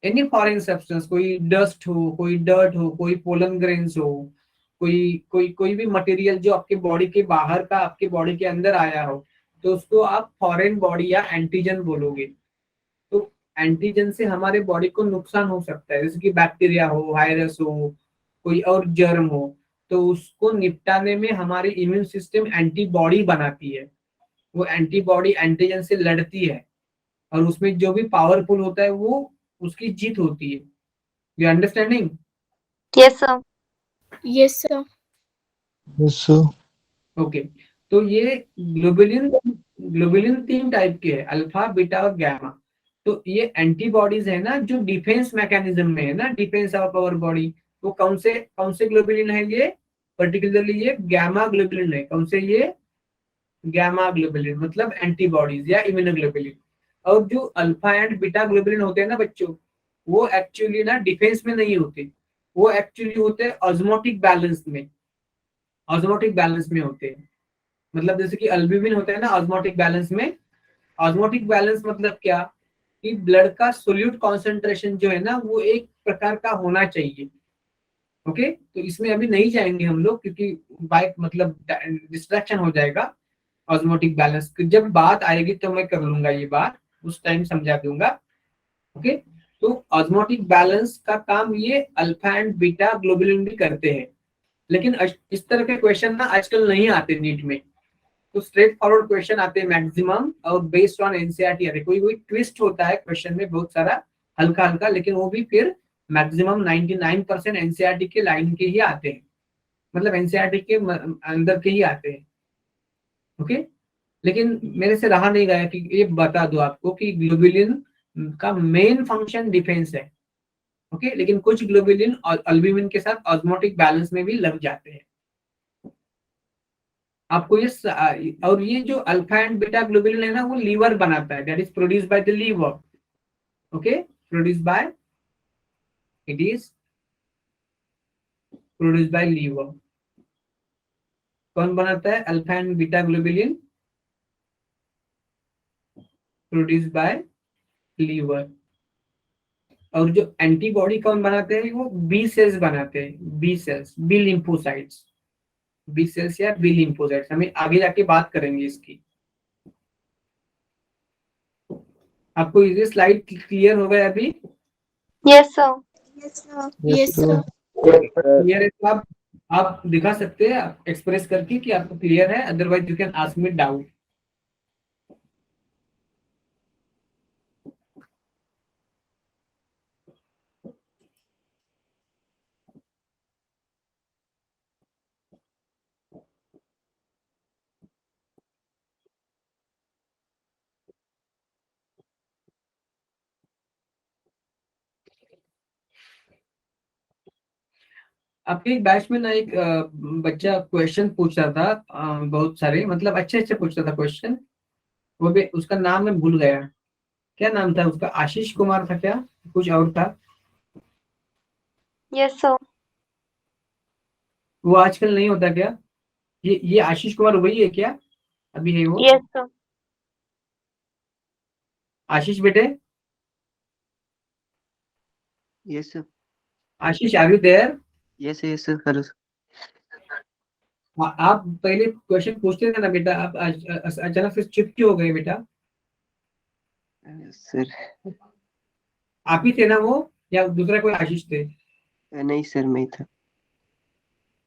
[SPEAKER 1] एनी फॉरेन सब्सटेंस, कोई डस्ट हो, कोई डर्ट हो, कोई पोलन ग्रेन्स हो, कोई भी मटेरियल जो आपके बॉडी के बाहर का आपके बॉडी के अंदर आया हो, तो उसको आप फॉरेन बॉडी या एंटीजन बोलोगे। तो एंटीजन से हमारे बॉडी को नुकसान हो सकता है, जैसे कि बैक्टीरिया हो, वायरस हो, कोई और जर्म हो, तो उसको निपटाने में हमारी इम्यून सिस्टम एंटीबॉडी बनाती है। वो एंटीबॉडी एंटीजन से लड़ती है, और उसमें जो भी पावरफुल होता है वो उसकी जीत होती है। You understanding?
[SPEAKER 2] Yes, sir.
[SPEAKER 3] Yes, sir.
[SPEAKER 4] Yes, sir.
[SPEAKER 1] Okay. तो ये ग्लोबुलिन ग्लोबुलिन 3 टाइप के है, अल्फा, बीटा और गामा। तो ये एंटीबॉडीज है ना, जो डिफेंस मैकेनिज्म में है ना, डिफेंस ऑफ आवर बॉडी। वो कौन से ग्लोबुलिन है ये? पर्टिकुलरली ये गामा ग्लोबुलिन है। कौन से? ये गामा ग्लोबुलिन, मतलब एंटीबॉडीज या इम्यूनोग्लोबुलिन। और जो अल्फा एंड बीटा ग्लोबुलिन होते हैं ना बच्चों, वो एक्चुअली ना डिफेंस में नहीं होते, वो एक्चुअली होते हैं ऑस्मोटिक बैलेंस में। ऑस्मोटिक बैलेंस में होते हैं, मतलब जैसे कि अल्ब्यूमिन होता है ना ऑस्मोटिक बैलेंस में। ऑस्मोटिक बैलेंस मतलब क्या? कि ब्लड का सोल्यूट कॉन्सेंट्रेशन जो है ना, वो एक प्रकार का होना चाहिए। ओके, तो इसमें अभी नहीं जाएंगे हम लोग, क्योंकि बाइक मतलब डिस्ट्रैक्शन हो जाएगा। ऑस्मोटिक बैलेंस जब बात आएगी तो मैं कर लूंगा ये बात, उस टाइम समझा दूंगा। ओके, तो ऑस्मोटिक बैलेंस का काम ये अल्फा एंड बीटा ग्लोबुलिन भी करते हैं। लेकिन इस तरह के क्वेश्चन ना आजकल नहीं आते नीट में। तो स्ट्रेट फॉरवर्ड क्वेश्चन आते हैं मैक्सिमम, और बेस्ड ऑन एनसीईआरटी आते हैं। कोई कोई ट्विस्ट होता है क्वेश्चन में बहुत सारा, हल्का हल्का, लेकिन वो भी फिर मैक्सिमम 99% एनसीईआरटी के लाइन के ही आते हैं, मतलब एनसीईआरटी के अंदर के ही आते हैं। ओके, लेकिन मेरे से रहा नहीं गया कि ये बता दूं आपको कि ग्लोबुलिन का मेन फंक्शन डिफेंस है। ओके, लेकिन कुछ ग्लोबुलिन और अल्ब्यूमिन के साथ ऑस्मोटिक बैलेंस में भी लग जाते हैं। आपको ये और ये जो अल्फा एंड बीटा ग्लोबुलिन है ना, वो लीवर बनाता है, that is produce by the liver. Okay, produce by it is produce by liver. कौन बनाता है alpha and beta globulin? Produce by liver. और जो एंटीबॉडी कौन बनाते हैं? वो बी सेल्स बनाते हैं, B cells, B lymphocytes. B cells या बी लिम्फोसाइट्स, हमें आगे जाके बात करेंगे इसकी। आपको ये स्लाइड क्लियर हो गया अभी?
[SPEAKER 2] Yes, sir.
[SPEAKER 3] Yes, sir.
[SPEAKER 4] Yes,
[SPEAKER 3] Yes, sir.
[SPEAKER 1] Clear है तो आप दिखा सकते हैं एक्सप्रेस करके कि आपको क्लियर है, otherwise you can ask me doubt. आपके एक बैच में ना एक बच्चा क्वेश्चन पूछ रहा था, बहुत सारे, मतलब अच्छे अच्छे पूछ रहा था क्वेश्चन। वो भी उसका नाम मैं भूल गया, क्या नाम था उसका? आशीष कुमार था क्या, कुछ और था?
[SPEAKER 2] Yes, sir.
[SPEAKER 1] वो आजकल नहीं होता क्या? ये आशीष कुमार वही है क्या? अभी है वो?
[SPEAKER 2] Yes, sir.
[SPEAKER 1] आशीष बेटे,
[SPEAKER 5] Yes, sir.
[SPEAKER 1] Ashish are you there?
[SPEAKER 5] Yes, yes, sir. Hello, sir.
[SPEAKER 1] आप पहले क्वेश्चन पूछते थे ना बेटा, आप अचानक से चुप क्यों हो गए बेटा?
[SPEAKER 5] Sir,
[SPEAKER 1] आप ही थे ना वो, या दूसरा कोई आशीष थे?
[SPEAKER 5] नहीं सर मैं था।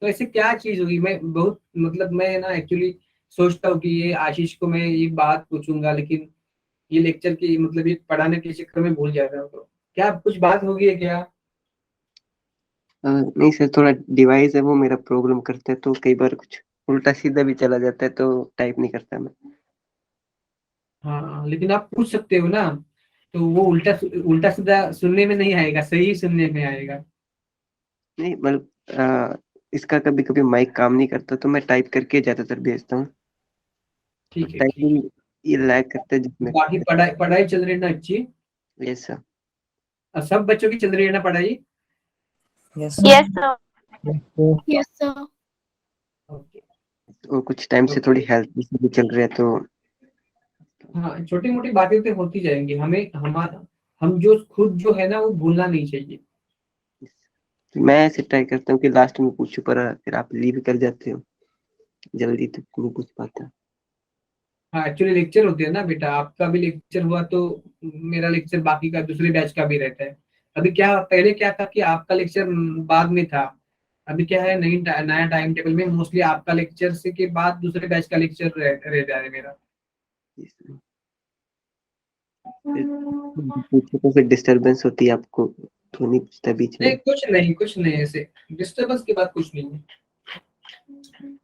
[SPEAKER 1] तो ऐसे क्या चीज होगी? मैं बहुत मतलब मैं ना एक्चुअली सोचता हूँ कि ये आशीष को मैं ये बात पूछूंगा, लेकिन ये लेक्चर की मतलब ये पढ़ाने के चक्कर में भूल जाता हूँ। तो क्या कुछ बात होगी है क्या?
[SPEAKER 5] नहीं सर, थोड़ा डिवाइस है वो मेरा प्रॉब्लम करता है, तो कई बार कुछ उल्टा सीधा भी चला जाता है, तो टाइप नहीं करता मैं।
[SPEAKER 1] हाँ, लेकिन आप पूछ सकते हो ना, तो वो उल्टा उल्टा सीधा सुनने में नहीं आएगा, सही सुनने में आएगा।
[SPEAKER 5] नहीं मतलब इसका कभी कभी माइक काम नहीं करता, तो मैं टाइप करके ज्यादातर भेजता हूँ।
[SPEAKER 1] ठीक है, ठीक
[SPEAKER 5] टाइपिंग
[SPEAKER 1] है।
[SPEAKER 5] ये लैग करता है जिसमें।
[SPEAKER 1] बाकी पढ़ाई पढ़ाई चल रही है ना अच्छी?
[SPEAKER 5] Yes sir.
[SPEAKER 1] और सब बच्चों की चल रही है ना पढ़ाई?
[SPEAKER 4] Yes,
[SPEAKER 2] Yes, sir.
[SPEAKER 4] Yes, sir.
[SPEAKER 3] Yes, sir.
[SPEAKER 1] Okay.
[SPEAKER 5] और कुछ टाइम से थोड़ी हेल्थ इशू भी चल रहा है, तो
[SPEAKER 1] हाँ, छोटी मोटी बातें तो होती जाएंगी। हमें हमारा हम जो खुद जो है ना वो भूलना नहीं चाहिए।
[SPEAKER 5] मैं ऐसे ट्राई करता हूँ कि लास्ट में पूछूं, पर फिर आप लीव कर जाते हो, जल्दी तक नहीं पूछ पाता।
[SPEAKER 1] हाँ एक्चुअली लेक्चर होते हैं ना बेटा, आपका भी लेक्चर हुआ तो मेरा लेक्चर बाकी का दूसरे बैच का भी रहता है। अभी क्या पहले क्या था कि आपका लेक्चर बाद में था, अभी क्या है नया टाइम टेबल में मोस्टली आपका लेक्चर से के बाद दूसरे बैच का लेक्चर रहता है मेरा।
[SPEAKER 5] इसमें फिर पूछो तो फिर डिस्टरबेंस होती है आपको, तो नहीं पूछता बीच में।
[SPEAKER 1] नहीं कुछ नहीं ऐसे डिस्टर्बेंस की बात कुछ नहीं है।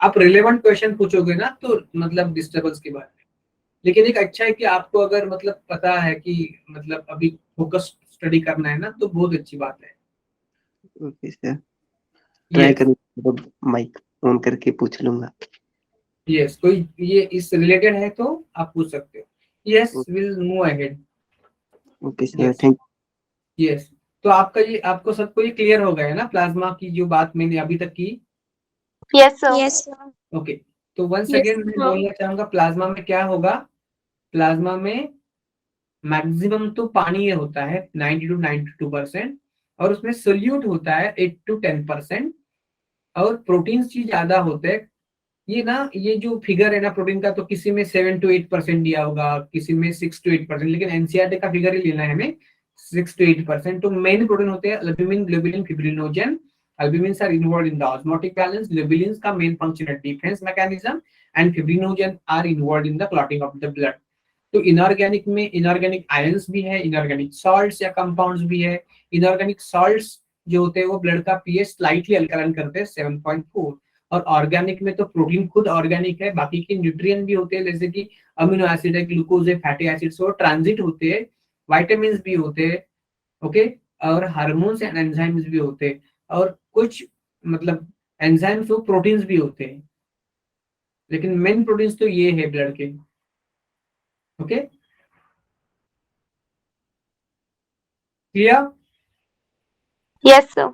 [SPEAKER 1] आप रिलेवेंट क्वेश्चन पूछोगे ना तो मतलब डिस्टर्बेंस की बात है। लेकिन एक अच्छा है कि आपको अगर मतलब पता है कि मतलब अभी फोकस स्टडी करना है ना तो बहुत अच्छी बात है।
[SPEAKER 5] ओके सर, ट्राई
[SPEAKER 1] यस
[SPEAKER 5] करूँ, माइक ऑन करके पूछ लूंगा।
[SPEAKER 1] यस कोई ये इस रिलेटेड है तो आप पूछ सकते हो। Yes will move ahead.
[SPEAKER 5] Okay sir,
[SPEAKER 1] yes
[SPEAKER 5] thank
[SPEAKER 1] yes. तो आपका ये आपको सबको ये क्लियर हो गया है ना प्लाज्मा की जो बात मैंने अभी तक की।
[SPEAKER 2] Yes, sir.
[SPEAKER 3] Yes, sir.
[SPEAKER 1] Okay तो वंस
[SPEAKER 3] Yes,
[SPEAKER 1] अगेन मैं
[SPEAKER 3] sir.
[SPEAKER 1] बोलना चाहूंगा प्लाज्मा में क्या होगा। प्लाज्मा में मैक्सिमम तो पानी ये होता है 90 to 92%, और उसमें सोल्यूट होता है 8 to 10%, और प्रोटीन्स ही ज्यादा होते हैं। ये ना ये जो फिगर है ना प्रोटीन का, तो किसी में 7 to 8% दिया होगा, किसी में 6 to 8%, लेकिन एनसीईआरटी का फिगर ही लेना है हमें 6 to 8%। तो मेन प्रोटीन होते हैं albumin, globulin, fibrinogen. Albumins are involved in the osmotic balance. Globulins का main function है defense mechanism, and fibrinogen are involved in the clotting of the blood. तो इनऑर्गेनिक में इनऑर्गेनिक आयंस भी है, इनऑर्गेनिक सॉल्ट्स या कंपाउंड्स भी है। इनऑर्गेनिक सॉल्ट्स जो होते हैं वो ब्लड का पीएच स्लाइटली अल्कलाइन करते हैं 7.4। और ऑर्गेनिक में तो प्रोटीन खुद ऑर्गेनिक है, बाकी के न्यूट्रिएंट भी होते हैं जैसे कि अमीनो एसिड है, ग्लूकोज है, फैटी एसिड्स हो ट्रांजिट होते हैं, वाइटामिन भी होते हैं। ओके और हार्मोन्स एंड एंजाइम्स भी होते हैं, और कुछ मतलब एंजाइम्स वो प्रोटीन्स भी होते हैं, लेकिन मेन प्रोटीन्स तो ये है ब्लड के। Okay clear.
[SPEAKER 2] Yes, sir.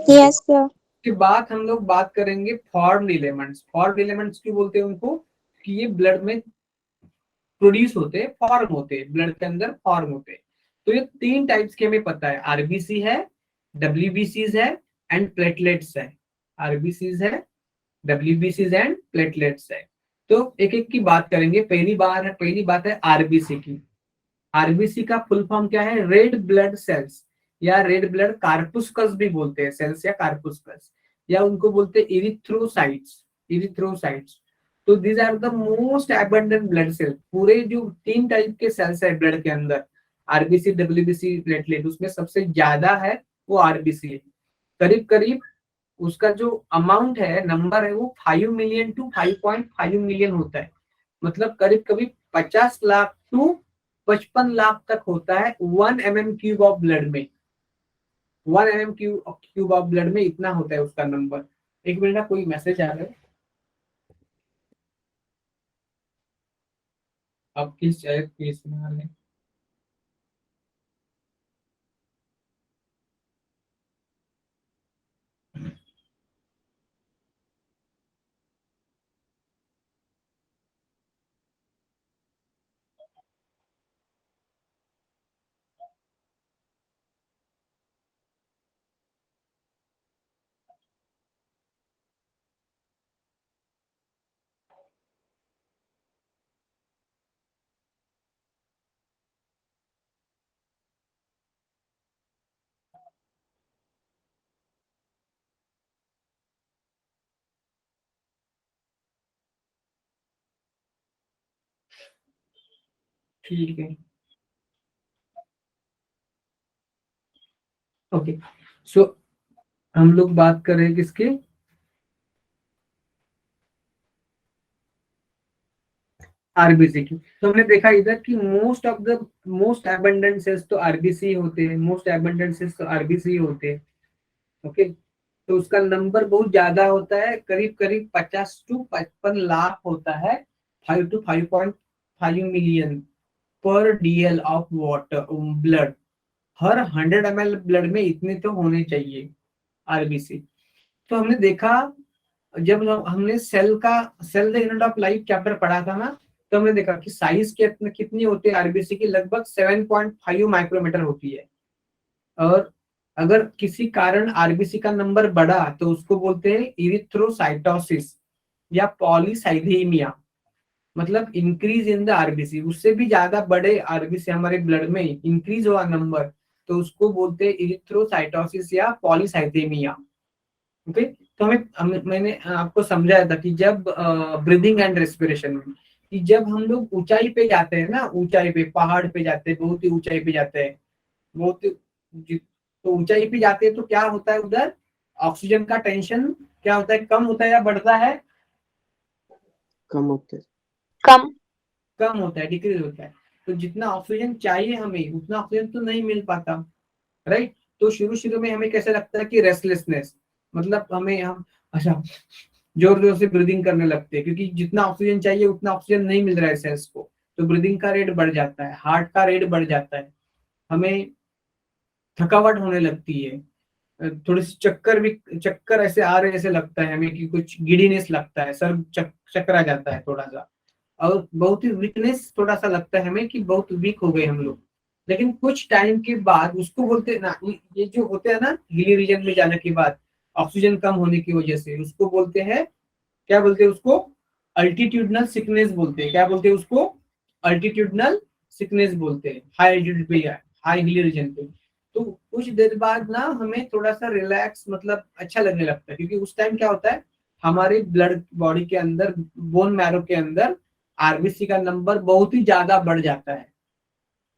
[SPEAKER 3] Yes, sir.
[SPEAKER 1] के बाद हम लोग बात करेंगे फॉर्म्ड एलिमेंट्स। फॉर्म्ड एलिमेंट्स क्यों बोलते हैं उनको, कि ये ब्लड में प्रोड्यूस होते हैं, फॉर्म होते हैं, ब्लड के अंदर फॉर्म होते हैं। तो ये तीन टाइप्स के हमें पता है, आरबीसी है, डब्ल्यूबीसीज है, एंड प्लेटलेट्स है। आरबीसीज है, डब्ल्यूबीसीज एंड प्लेटलेट्स है। तो एक एक की बात करेंगे। पहली बात है आरबीसी की। आरबीसी का फुल फॉर्म क्या है, रेड ब्लड सेल्स, या रेड ब्लड कार्पुस्कल्स भी बोलते हैं, सेल्स या कार्पुस्कल्स, या उनको बोलते हैं इरिथ्रोसाइट्स। इरिथ्रोसाइट्स तो these are the most abundant blood cell. पूरे जो तीन टाइप के सेल्स है ब्लड के अंदर, आरबीसी, डब्ल्यूबीसी, प्लेटलेट, उसमें सबसे ज्यादा है वो आरबीसी है। करीब करीब उसका जो अमाउंट है, नंबर है, वो 5 मिलियन टू 5.5 मिलियन होता है। मतलब करीब करीब 50 लाख टू 55 लाख तक होता है 1 mm³ ऑफ ब्लड में। 1 mm³ ऑफ ब्लड में इतना होता है उसका नंबर। एक मिनट, कोई मैसेज आ रहा है, आप किस शायद केस में आ रहे हैं। ठीक है ओके। सो हम लोग बात कर रहे हैं किसके, आरबीसी की। तो हमने देखा इधर कि मोस्ट एबंडेंट सेल्स तो आरबीसी होते हैं, मोस्ट एबंडेंट सेल्स तो आरबीसी होते हैं। ओके तो उसका नंबर बहुत ज्यादा होता है, करीब करीब 50 to 55 लाख होता है, 5 to 5.5 मिलियन पर DL of water blood. Her 100 ml blood में इतने तो होने चाहिए आरबीसी। तो हमने देखा जब हमने cell the unit of life chapter पढ़ा था ना, तो हमने देखा कि साइज कितनी होती है आरबीसी की, लगभग 7.5 माइक्रोमीटर होती है। और अगर किसी कारण आरबीसी का नंबर बढ़ा तो उसको बोलते हैं इरिथ्रोसाइटोसिस या पॉलीसाइथेमिया, मतलब इंक्रीज इन द आरबीसी। उससे भी ज्यादा बड़े आरबीसी हमारे ब्लड में इंक्रीज हुआ नंबर तो उसको बोलते हैं इरिथ्रोसाइटोसिस या पॉलीसाइथेमिया। ओके, तो मैंने आपको समझाया था कि जब ब्रीदिंग एंड रेस्पिरेशन में, कि जब हम लोग ऊंचाई पे जाते हैं ना, ऊंचाई पे पहाड़ पे जाते हैं, बहुत ही ऊंचाई पे जाते हैं, बहुत तो ऊंचाई पे जाते हैं तो क्या होता है उधर, ऑक्सीजन का टेंशन क्या होता है, कम होता है या बढ़ता है?
[SPEAKER 5] कम होते हैं।
[SPEAKER 2] कम।
[SPEAKER 1] कम होता है, डिक्रीज होता है। तो जितना ऑक्सीजन चाहिए हमें उतना ऑक्सीजन तो नहीं मिल पाता, राइट। तो शुरू शुरू में हमें कैसे लगता है कि रेस्टलेसनेस, मतलब हम अच्छा जोर जोर से ब्रीदिंग करने लगते हैं, क्योंकि जितना ऑक्सीजन चाहिए उतना ऑक्सीजन नहीं मिल रहा है सेल्स को, तो ब्रीदिंग का रेट बढ़ जाता है, हार्ट का रेट बढ़ जाता है, हमें थकावट होने लगती है, थोड़ी सी चक्कर ऐसे आ रहे ऐसे लगता है हमें, कि कुछ गिडीनेस लगता है, सर चकरा जाता है थोड़ा सा, और बहुत ही वीकनेस थोड़ा सा लगता है हमें कि बहुत वीक हो गए हम लोग। लेकिन कुछ टाइम के बाद उसको बोलते हैं ना, ये जो होते हैं ना हिली रीजन में जाने के बाद ऑक्सीजन कम होने की वजह से, उसको बोलते हैं, क्या बोलते हैं उसको, अल्टीट्यूडनल सिकनेस बोलते हैं। क्या बोलते हैं उसको? अल्टीट्यूडनल सिकनेस बोलते हैं, हाई एल्टीट्यूड पे या हाई हिली रीजन पे। तो कुछ देर बाद ना हमें थोड़ा सा रिलैक्स, मतलब अच्छा लगने लगता है, क्योंकि उस टाइम क्या होता है, हमारे ब्लड बॉडी के अंदर, बोन मैरो के अंदर आरबीसी का नंबर बहुत ही ज्यादा बढ़ जाता है।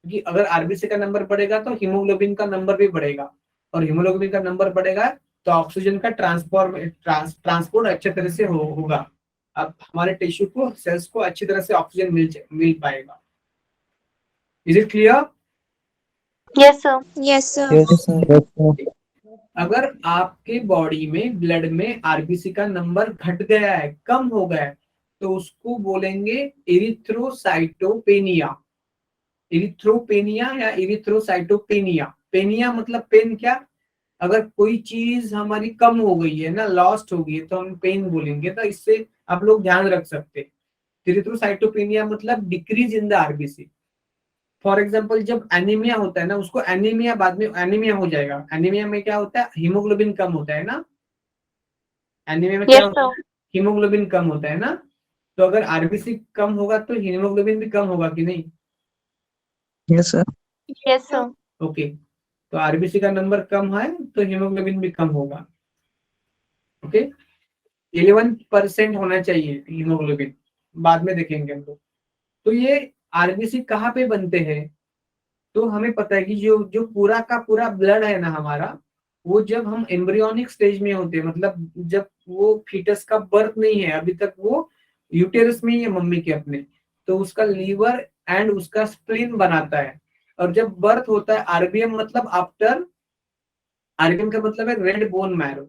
[SPEAKER 1] क्योंकि अगर आरबीसी का नंबर बढ़ेगा तो हीमोग्लोबिन का नंबर भी बढ़ेगा, और हीमोग्लोबिन का नंबर बढ़ेगा तो ऑक्सीजन का ट्रांसपोर्ट अच्छे तरह से होगा। अब हमारे टिश्यू को, सेल्स को अच्छी तरह से ऑक्सीजन मिल पाएगा। Is it clear?
[SPEAKER 2] Yes, sir.
[SPEAKER 3] Yes, sir.
[SPEAKER 4] Yes, sir. Yes, sir.
[SPEAKER 1] अगर आपके बॉडी में, ब्लड में आरबीसी का नंबर घट गया है, कम हो गया है, तो उसको बोलेंगे इरिथ्रोसाइटोपेनिया। इरिथ्रोपेनिया या इरिथ्रोसाइटोपेनिया। पेनिया मतलब पेन क्या, अगर कोई चीज हमारी कम हो गई है ना, लॉस्ट हो गई है, तो हम पेन बोलेंगे। तो इससे आप लोग ध्यान रख सकते हैं। इरिथ्रोसाइटोपेनिया मतलब decrease in the RBC. For example जब एनीमिया होता है ना, उसको एनीमिया, बाद में एनीमिया हो जाएगा। एनीमिया में क्या होता है, हीमोग्लोबिन कम होता है ना, एनीमिया में क्या
[SPEAKER 2] Yes,
[SPEAKER 1] होता
[SPEAKER 2] sir.
[SPEAKER 1] है, हीमोग्लोबिन कम होता है ना। तो अगर आरबीसी कम होगा तो हीमोग्लोबिन भी कम होगा कि नहीं?
[SPEAKER 4] Yes, sir.
[SPEAKER 2] Yes, sir.
[SPEAKER 1] Okay, तो आरबीसी का नंबर कम है तो हीमोग्लोबिन भी कम होगा। ओके, 11% होना चाहिए हीमोग्लोबिन, बाद में देखेंगे हम लोग। तो ये आरबीसी कहाँ पे बनते हैं? तो हमें पता है कि जो जो पूरा का पूरा ब्लड है ना हमारा, वो जब हम एम्ब्रियोनिक स्टेज में होते हैं, मतलब जब वो फीटस का बर्थ नहीं है अभी तक, वो यूटेरस में ही है मम्मी के अपने, तो उसका लीवर एंड उसका स्प्लीन बनाता है। और जब बर्थ होता है, आरबीएम मतलब आफ्टर, आरबीएम का मतलब है रेड बोन मैरो।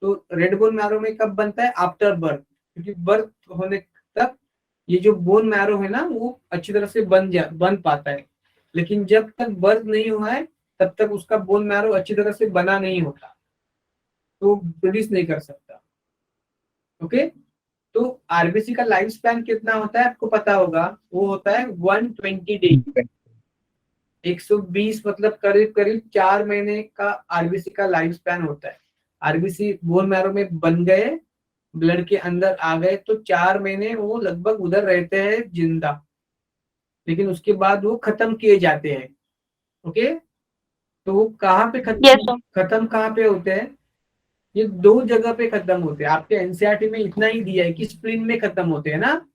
[SPEAKER 1] तो रेड बोन मैरो में कब बनता है? आफ्टर बर्थ, क्योंकि बर्थ होने तक ये जो बोन मैरो है ना वो अच्छी तरह से बन पाता है। लेकिन जब तक बर्थ नहीं हुआ है तब तक उसका बोन मैरो अच्छी तरह से बना नहीं होता, तो प्रोड्यूस नहीं कर सकता। ओके, तो आरबीसी का लाइफ स्पैन कितना होता है आपको पता होगा, वो होता है 120 डे। 120 मतलब करीब करीब 4 महीने का आरबीसी का लाइफ स्पैन होता है। आरबीसी बोन मैरो में बन गए, ब्लड के अंदर आ गए, तो 4 महीने वो लगभग उधर रहते हैं जिंदा, लेकिन उसके बाद वो खत्म किए जाते हैं। ओके, तो वो कहाँ पे
[SPEAKER 2] Yes, sir.
[SPEAKER 1] खत्म कहाँ पे होते हैं? ये दो जगह पे खत्म होते हैं। आपके एनसीईआरटी में इतना ही दिया है कि स्प्लीन में खत्म होते हैं ना,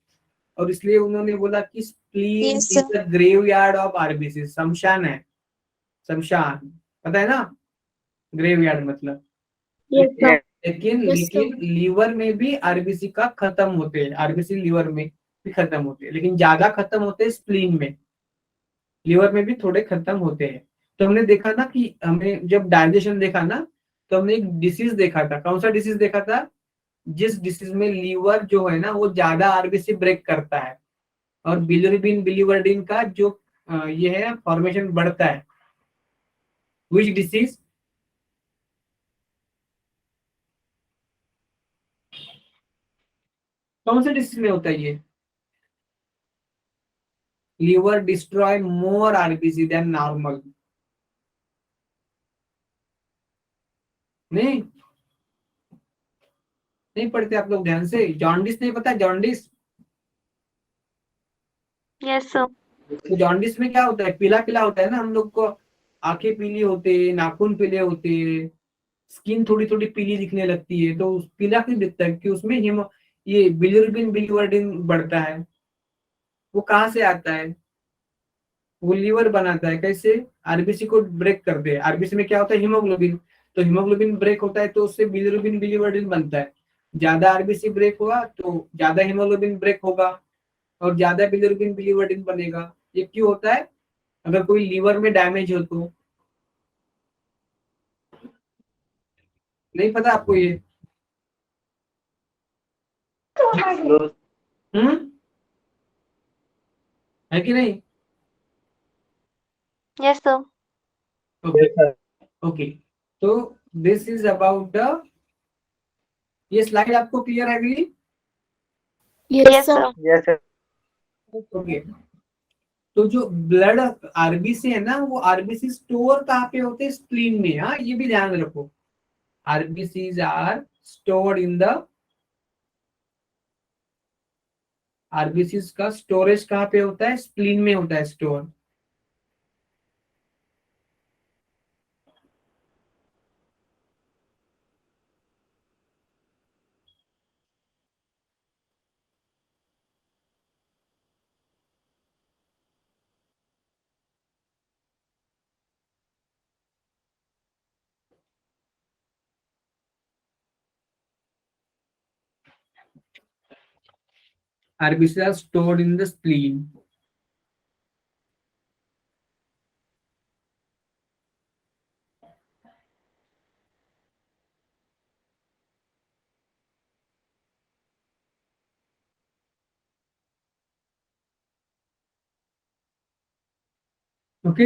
[SPEAKER 1] और इसलिए उन्होंने बोला कि spleen
[SPEAKER 3] Yes,
[SPEAKER 1] is
[SPEAKER 3] sir.
[SPEAKER 1] The graveyard of RBC. शमशान है, शमशान, पता है ना, ग्रेवयार्ड मतलब।
[SPEAKER 2] Yes, sir.
[SPEAKER 1] लेकिन
[SPEAKER 3] Yes, sir.
[SPEAKER 1] लेकिन लीवर में भी आरबीसी का खत्म होते हैं, आरबीसी लीवर में भी खत्म होते हैं, लेकिन ज्यादा खत्म होते हैं स्प्लीन में। लीवर में भी थोड़े खत्म होते हैं। तो हमने देखा ना कि हमें जब डाइजेशन देखा ना, तो हमने एक डिसीज देखा था। कौन सा डिसीज देखा था? जिस डिसीज में लीवर जो है ना वो ज्यादा आरबीसी ब्रेक करता है, और बिलिरुबिन बिलिवर्डिन का जो ये है फॉर्मेशन बढ़ता है। Which disease? कौन से डिसीज में होता है ये? liver destroy more RBC than normal. नहीं नहीं पढ़ते आप लोग ध्यान से? जॉन्डिस नहीं पता? Jaundice,
[SPEAKER 2] Yes, sir.
[SPEAKER 1] तो जॉन्डिस में क्या होता है? पीला पीला होता है ना, हम लोग को आंखें पीली होते हैं, नाखून पीले होते हैं, स्किन थोड़ी थोड़ी पीली दिखने लगती है। तो पीला क्यों दिखता है? कि उसमें ये बिलिरुबिन बिलिवर्डिन बढ़ता है। वो कहाँ से आता है? वो लीवर बनाता है। कैसे? आरबीसी को ब्रेक करते हैं। आरबीसी में क्या होता है? हीमोग्लोबिन। तो हीमोग्लोबिन ब्रेक होता है तो उससे बिलिरुबिन बिलिवर्डिन बनता है। ज्यादा आरबीसी ब्रेक हुआ तो ज्यादा हीमोग्लोबिन ब्रेक होगा और ज्यादा बिलिरुबिन बिलिवर्डिन बनेगा। ये क्यों होता है? अगर कोई लीवर में डैमेज हो तो। नहीं पता आपको ये? हम्म, है कि नहीं?
[SPEAKER 2] Yes, sir.
[SPEAKER 1] ओके ओके, तो दिस इज अबाउट द, ये स्लाइड आपको क्लियर है अभी?
[SPEAKER 2] Yes, sir.
[SPEAKER 5] Yes sir.
[SPEAKER 1] Okay, तो जो ब्लड आरबीसी है ना, वो आरबीसी स्टोर कहाँ पे होते हैं? स्प्लीन में। हाँ, ये भी ध्यान रखो। RBCs are stored in the, RBCs का स्टोरेज कहाँ पे होता है? स्प्लीन में होता है store. RBC are stored in the spleen. Okay,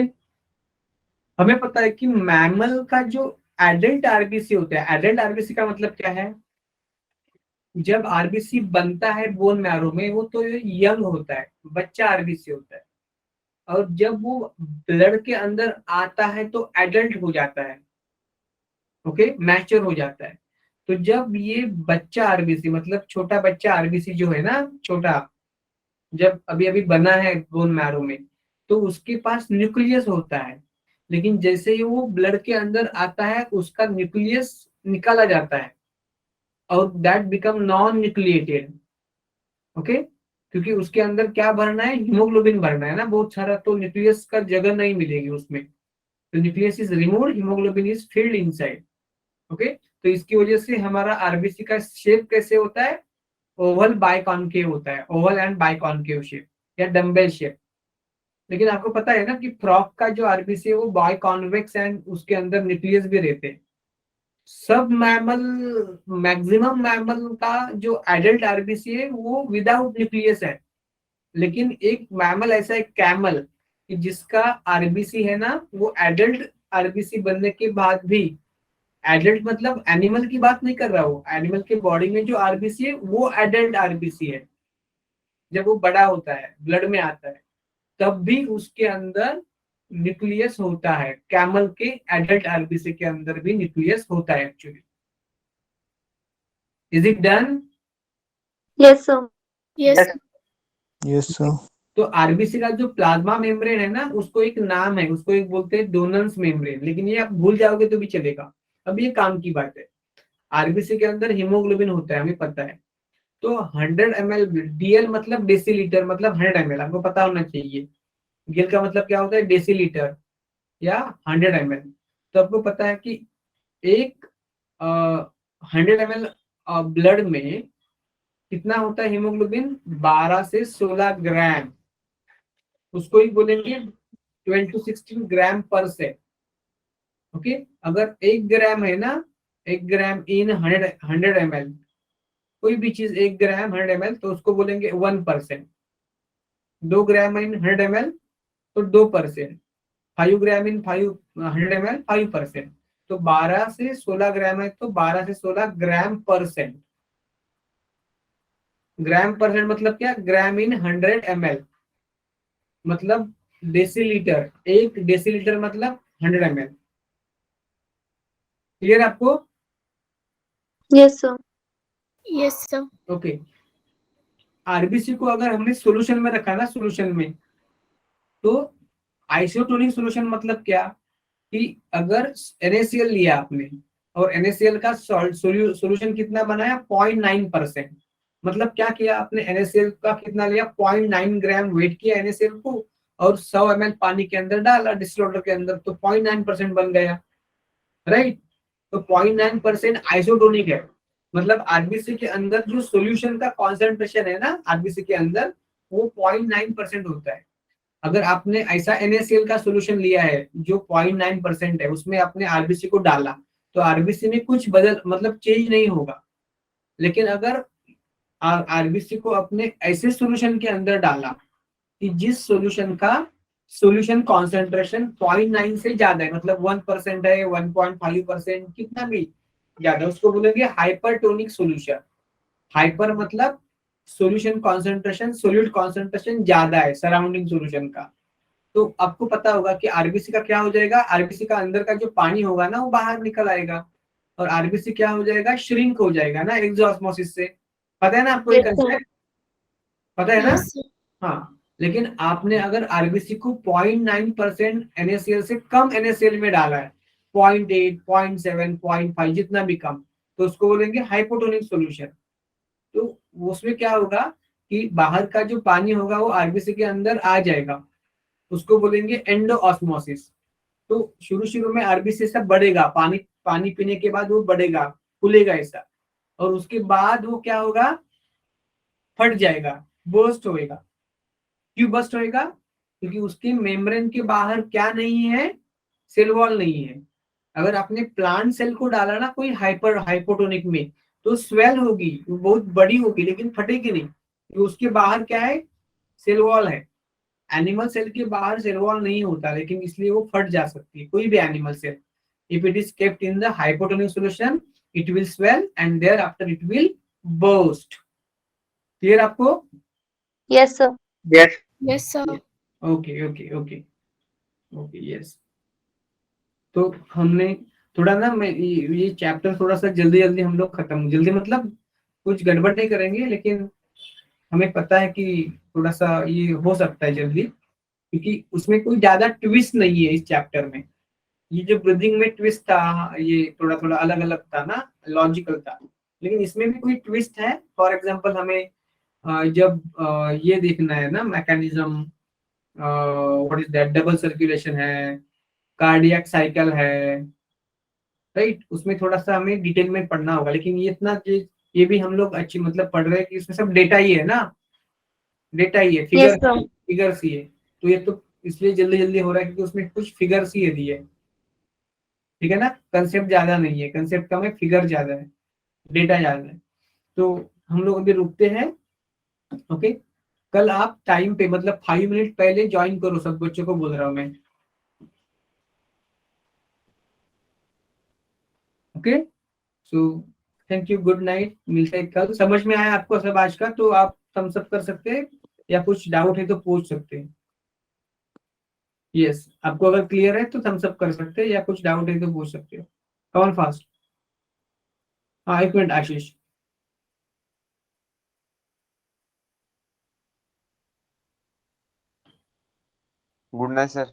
[SPEAKER 1] हमें पता है कि मैमल का जो एडल्ट आरबीसी होता है, एडल्ट आरबीसी का मतलब क्या है? जब आरबीसी बनता है बोन मैरो में, वो तो यंग होता है, बच्चा आरबीसी होता है। और जब वो ब्लड के अंदर आता है तो एडल्ट हो जाता है। ओके, मैच्योर हो जाता है। तो जब ये बच्चा आरबीसी, मतलब छोटा बच्चा आरबीसी जो है ना, छोटा, जब अभी अभी बना है बोन मैरो में, तो उसके पास न्यूक्लियस होता है। लेकिन जैसे ही वो ब्लड के अंदर आता है, उसका न्यूक्लियस निकाला जाता है और that become non nucleated. Okay, क्योंकि उसके अंदर क्या भरना है? हीमोग्लोबिन भरना है ना बहुत सारा, तो न्यूक्लियस का जगह नहीं मिलेगी उसमें। तो nucleus is removed, haemoglobin is filled inside. Okay, तो इसकी वजह से हमारा आरबीसी का शेप कैसे होता है? ओवल बाइकॉन्केव होता है, ओवल एंड बाइकॉन्केव शेप या डम्बेल शेप। लेकिन आपको पता है ना कि फ्रॉग का जो आरबीसी है वो बाइकॉन्वेक्स एंड उसके अंदर न्यूक्लियस भी रहते हैं। सब मैमल, मैक्सिमम मैमल का जो एडल्ट आरबीसी है वो विदाउट न्यूक्लियस है। लेकिन एक मैमल ऐसा है, कैमल, कि जिसका आरबीसी है ना, वो एडल्ट आरबीसी बनने के बाद भी, एडल्ट मतलब एनिमल की बात नहीं कर रहा हूँ, एनिमल के बॉडी में जो आरबीसी है वो एडल्ट आरबीसी है। जब वो बड़ा होता है, ब्लड में आता है, तब भी उसके अंदर न्यूक्लियस होता है। कैमल के एडल्ट आरबीसी के अंदर भी न्यूक्लियस होता है actually. Is it done?
[SPEAKER 2] Yes, sir.
[SPEAKER 3] Yes.
[SPEAKER 4] Yes, sir.
[SPEAKER 1] तो आरबीसी का जो प्लाज्मा मेम्ब्रेन है ना, उसको एक नाम है, उसको एक बोलते हैं डोनल्स मेम्ब्रेन, लेकिन ये आप भूल जाओगे तो भी चलेगा। अब ये काम की बात है। आरबीसी के अंदर हीमोग्लोबिन होता है, हमें पता है। तो 100 ml, डीएल मतलब डेसीलीटर, मतलब 100 ml, आपको पता होना चाहिए। गिल का मतलब क्या होता है? डेसीलीटर या 100 ml। तो आपको पता है कि एक 100 ml ब्लड में कितना होता है हीमोग्लोबिन? 12 से 16 ग्राम। उसको ही बोलेंगे 12 to 16 ग्राम पर सेल। ओके, अगर 1 ग्राम है ना, 1 ग्राम इन 100 ml, कोई भी चीज 1 ग्राम 100 ml, तो उसको बोलेंगे 1%। 2 ग्राम इन 100 ml तो 2%। 5 ग्राम इन 100 ml 5%। तो 12 से 16 ग्राम है तो 12 से 16 ग्राम %। ग्राम % मतलब क्या? ग्राम इन 100 ml। मतलब डेसीलीटर, 1 डेसीलीटर मतलब 100 ml। क्लियर आपको?
[SPEAKER 2] Yes, sir.
[SPEAKER 3] Yes, sir.
[SPEAKER 1] Okay. RBC को अगर हमने सॉल्यूशन में रखा ना, सॉल्यूशन में, तो आइसोटोनिक सॉल्यूशन मतलब क्या कि अगर NaCl लिया आपने और NaCl का सॉल्यूशन कितना बनाया, 0.9%। मतलब क्या किया आपने, NaCl का कितना लिया, 0.9 ग्राम वेट किया NaCl को और 100 ml पानी के अंदर डाला डिस्टिलेटर के अंदर, तो 0.9% बन गया, राइट। तो 0.9% आइसोटोनिक है। मतलब आरबीसी के अंदर जो सॉल्यूशन का कॉन्सेंट्रेशन है ना आरबीसी के अंदर, वो 0.9% होता है। अगर आपने ऐसा NaCl का सॉल्यूशन लिया है जो 0.9% है, उसमें आपने आरबीसी को डाला, तो आरबीसी में कुछ बदल मतलब चेंज नहीं होगा। लेकिन अगर आरबीसी को अपने ऐसे सॉल्यूशन के अंदर डाला कि जिस सॉल्यूशन का सॉल्यूशन कॉन्सेंट्रेशन 0.9 से ज्यादा है, मतलब 1% है, 1.5%, कितना भी ज्यादा, उसको बोलेंगे हाइपरटोनिक सॉल्यूशन। हाइपर मतलब सॉल्यूशन कॉन्सेंट्रेशन, सोल्यूट कॉन्सेंट्रेशन ज्यादा है सराउंडिंग सॉल्यूशन का। तो आपको पता होगा कि आरबीसी का क्या हो जाएगा, आरबीसी का अंदर का जो पानी होगा ना वो बाहर निकल आएगा, और आरबीसी क्या हो जाएगा, श्रिंक हो जाएगा ना एक्सोस्मोसिस से। पता है ना आपको ये
[SPEAKER 2] Yes, sir.
[SPEAKER 1] कंसेप्ट? पता है ना?
[SPEAKER 3] Yes, sir.
[SPEAKER 1] हाँ। लेकिन आपने अगर आरबीसी को 0.9% NaCl से कम NaCl में डाला है, 0.8, 0.7, 0.5, जितना भी कम, तो उसको बोलेंगे हाइपोटोनिक सॉल्यूशन। तो उसमें क्या होगा कि बाहर का जो पानी होगा वो आरबीसी के अंदर आ जाएगा, उसको बोलेंगे एंडो ऑस्मोसिस। तो शुरू शुरू में आरबीसी सब बढ़ेगा, पानी पानी पीने के बाद वो बढ़ेगा, फूलेगा ऐसा, और उसके बाद वो क्या होगा, फट जाएगा, बर्स्ट होएगा। क्यों बर्स्ट होएगा? क्योंकि उसके मेम्ब्रेन के बाहर क्या नहीं है, सेल वॉल नहीं है। अगर आपने प्लांट सेल को डाला ना कोई हाइपोटोनिक में, तो स्वेल होगी, वो बहुत बड़ी होगी, लेकिन फटेगी नहीं, तो उसके बाहर क्या है, सेल वॉल है। एनिमल सेल के बाहर सेल वॉल नहीं होता, लेकिन इसलिए वो फट जा सकती है कोई भी animal cell. If it is kept in the hypotonic solution, it will swell and thereafter it will burst. Clear आपको?
[SPEAKER 2] Yes, sir.
[SPEAKER 5] Yes.
[SPEAKER 3] Yes, sir.
[SPEAKER 1] Okay okay okay okay, yes. तो हमने थोड़ा ना, मैं ये चैप्टर थोड़ा सा जल्दी जल्दी हम लोग खत्म, जल्दी मतलब कुछ गड़बड़ नहीं करेंगे, लेकिन हमें पता है कि थोड़ा सा ये हो सकता है जल्दी, क्योंकि उसमें कोई ज्यादा ट्विस्ट नहीं है इस चैप्टर में। ये जो ब्रीदिंग में ट्विस्ट था, ये थोड़ा थोड़ा अलग अलग था ना, लॉजिकल था, लेकिन इसमें भी कोई ट्विस्ट है। फॉर एग्जांपल हमें जब ये देखना है ना mechanism, what is that, double circulation है, कार्डियक साइकिल है, राइट, उसमें थोड़ा सा हमें डिटेल में पढ़ना होगा। लेकिन ये इतना ये भी हम लोग अच्छी मतलब पढ़ रहे हैं कि इसमें सब डेटा ही है ना, डेटा ही है,
[SPEAKER 2] Yes, sir.
[SPEAKER 1] फिगर्स ही है। तो ये तो इसलिए जल्दी जल्दी हो रहा है क्योंकि उसमें कुछ फिगर्स ही है दिए, ठीक है ना, कंसेप्ट ज्यादा नहीं है, कंसेप्ट कम है, फिगर ज्यादा है, डेटा ज्यादा है। तो हम लोग अभी रुकते हैं, ओके। कल आप टाइम पे मतलब 5 मिनट पहले ज्वाइन करो, सब बच्चों को बोल रहा हूँ मैं, okay. So thank you, good night, मिलते हैं कल। समझ में आया आपको सब आज का? तो आप थम्स अप कर सकते हैं, या कुछ डाउट है तो पूछ सकते हैं। यस, आपको अगर क्लियर है तो थम्स अप कर सकते हैं, या कुछ डाउट है तो पूछ सकते हो। कौन फास्ट? हाँ, 1 minute Ashish.
[SPEAKER 6] Good night sir.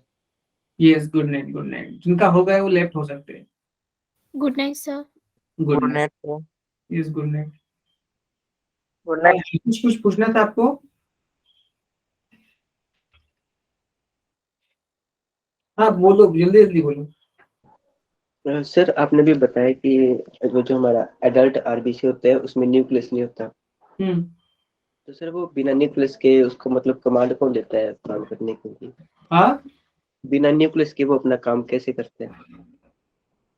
[SPEAKER 1] Yes, good night, good night. जिनका हो गया वो लेफ्ट हो सकते हैं।
[SPEAKER 3] Good night, sir.
[SPEAKER 1] Good
[SPEAKER 5] good
[SPEAKER 1] night.
[SPEAKER 5] Night sir.
[SPEAKER 1] Yes, good night.
[SPEAKER 5] Good night.
[SPEAKER 1] कुछ कुछ पूछना था आपको? हाँ बोलो, जल्दी जल्दी बोलो।
[SPEAKER 5] सर आपने भी बताया कि वो जो हमारा एडल्ट आरबीसी होता है उसमें न्यूक्लियस नहीं होता,
[SPEAKER 1] हम्म।
[SPEAKER 5] तो सर वो बिना न्यूक्लियस के उसको मतलब कमांड कौन देता है काम करने के लिए?
[SPEAKER 1] हाँ,
[SPEAKER 5] बिना न्यूक्लियस के वो अपना काम कैसे करते हैं?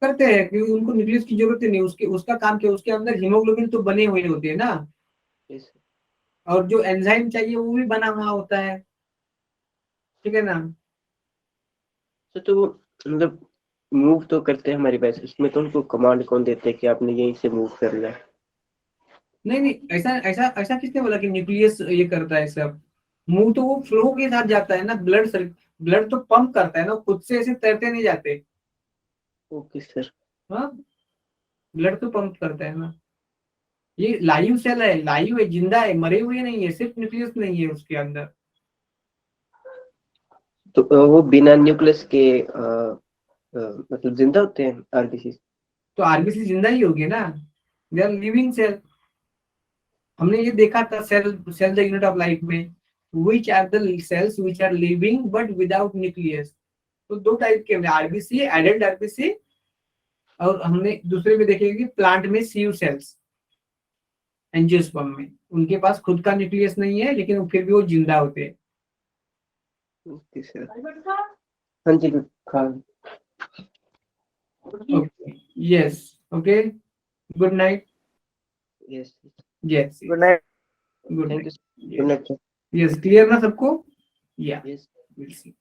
[SPEAKER 1] करते हैं क्योंकि उनको न्यूक्लियस की जरूरत ही नहीं, उसके उसका काम क्या, उसके अंदर हीमोग्लोबिन तो बने हुए होते हैं ना,
[SPEAKER 5] Yes,
[SPEAKER 1] और जो एंजाइम चाहिए वो भी बना हुआ होता है, ठीक है ना।
[SPEAKER 5] तो वो मतलब मूव तो करते हैं हमारी वैसे, उसमें तो उनको कमांड कौन देते हैं कि आपने यहीं से मूव करना है?
[SPEAKER 1] नहीं नहीं, ऐसा ऐसा ऐसा किसने बोला कि न्यूक्लियस ये करता है सब? मुंह तो वो फ्लो के साथ जाता है ना, ब्लड तो पंप करता है ना, खुद से ऐसे तैरते नहीं जाते।
[SPEAKER 5] Okay sir.
[SPEAKER 1] हाँ, ब्लड तो पंप करता है ना। ये लाइव सेल है, लाइव है, जिंदा है, मरे हुए नहीं है, सिर्फ न्यूक्लियस नहीं है उसके अंदर।
[SPEAKER 5] तो वो बिना न्यूक्लियस के मतलब जिंदा होते हैं आरबीसी?
[SPEAKER 1] तो आरबीसी जिंदा ही होगी ना, दे आर लिविंग सेल। हमने ये देखा था cell cell the unit of life में, which are the cells which are living but without nucleus. तो दो टाइप के हमने, आरबीसी, एडल्ट आरबीसी, और हमने दूसरे में देखेंगे कि प्लांट में सीव सेल्स, एंजियोस्पर्म में, उनके पास खुद का न्यूक्लियस नहीं है लेकिन फिर भी वो जिंदा होते हैं।
[SPEAKER 5] Okay sir. हाँ जी Khan.
[SPEAKER 1] Okay, yes, okay, good night.
[SPEAKER 5] Yes.
[SPEAKER 1] Yes,
[SPEAKER 6] good night.
[SPEAKER 1] Good
[SPEAKER 5] thank you.
[SPEAKER 1] Night.
[SPEAKER 5] Good night.
[SPEAKER 1] Yes, clear ना सबको? या
[SPEAKER 5] यस।
[SPEAKER 1] Will see.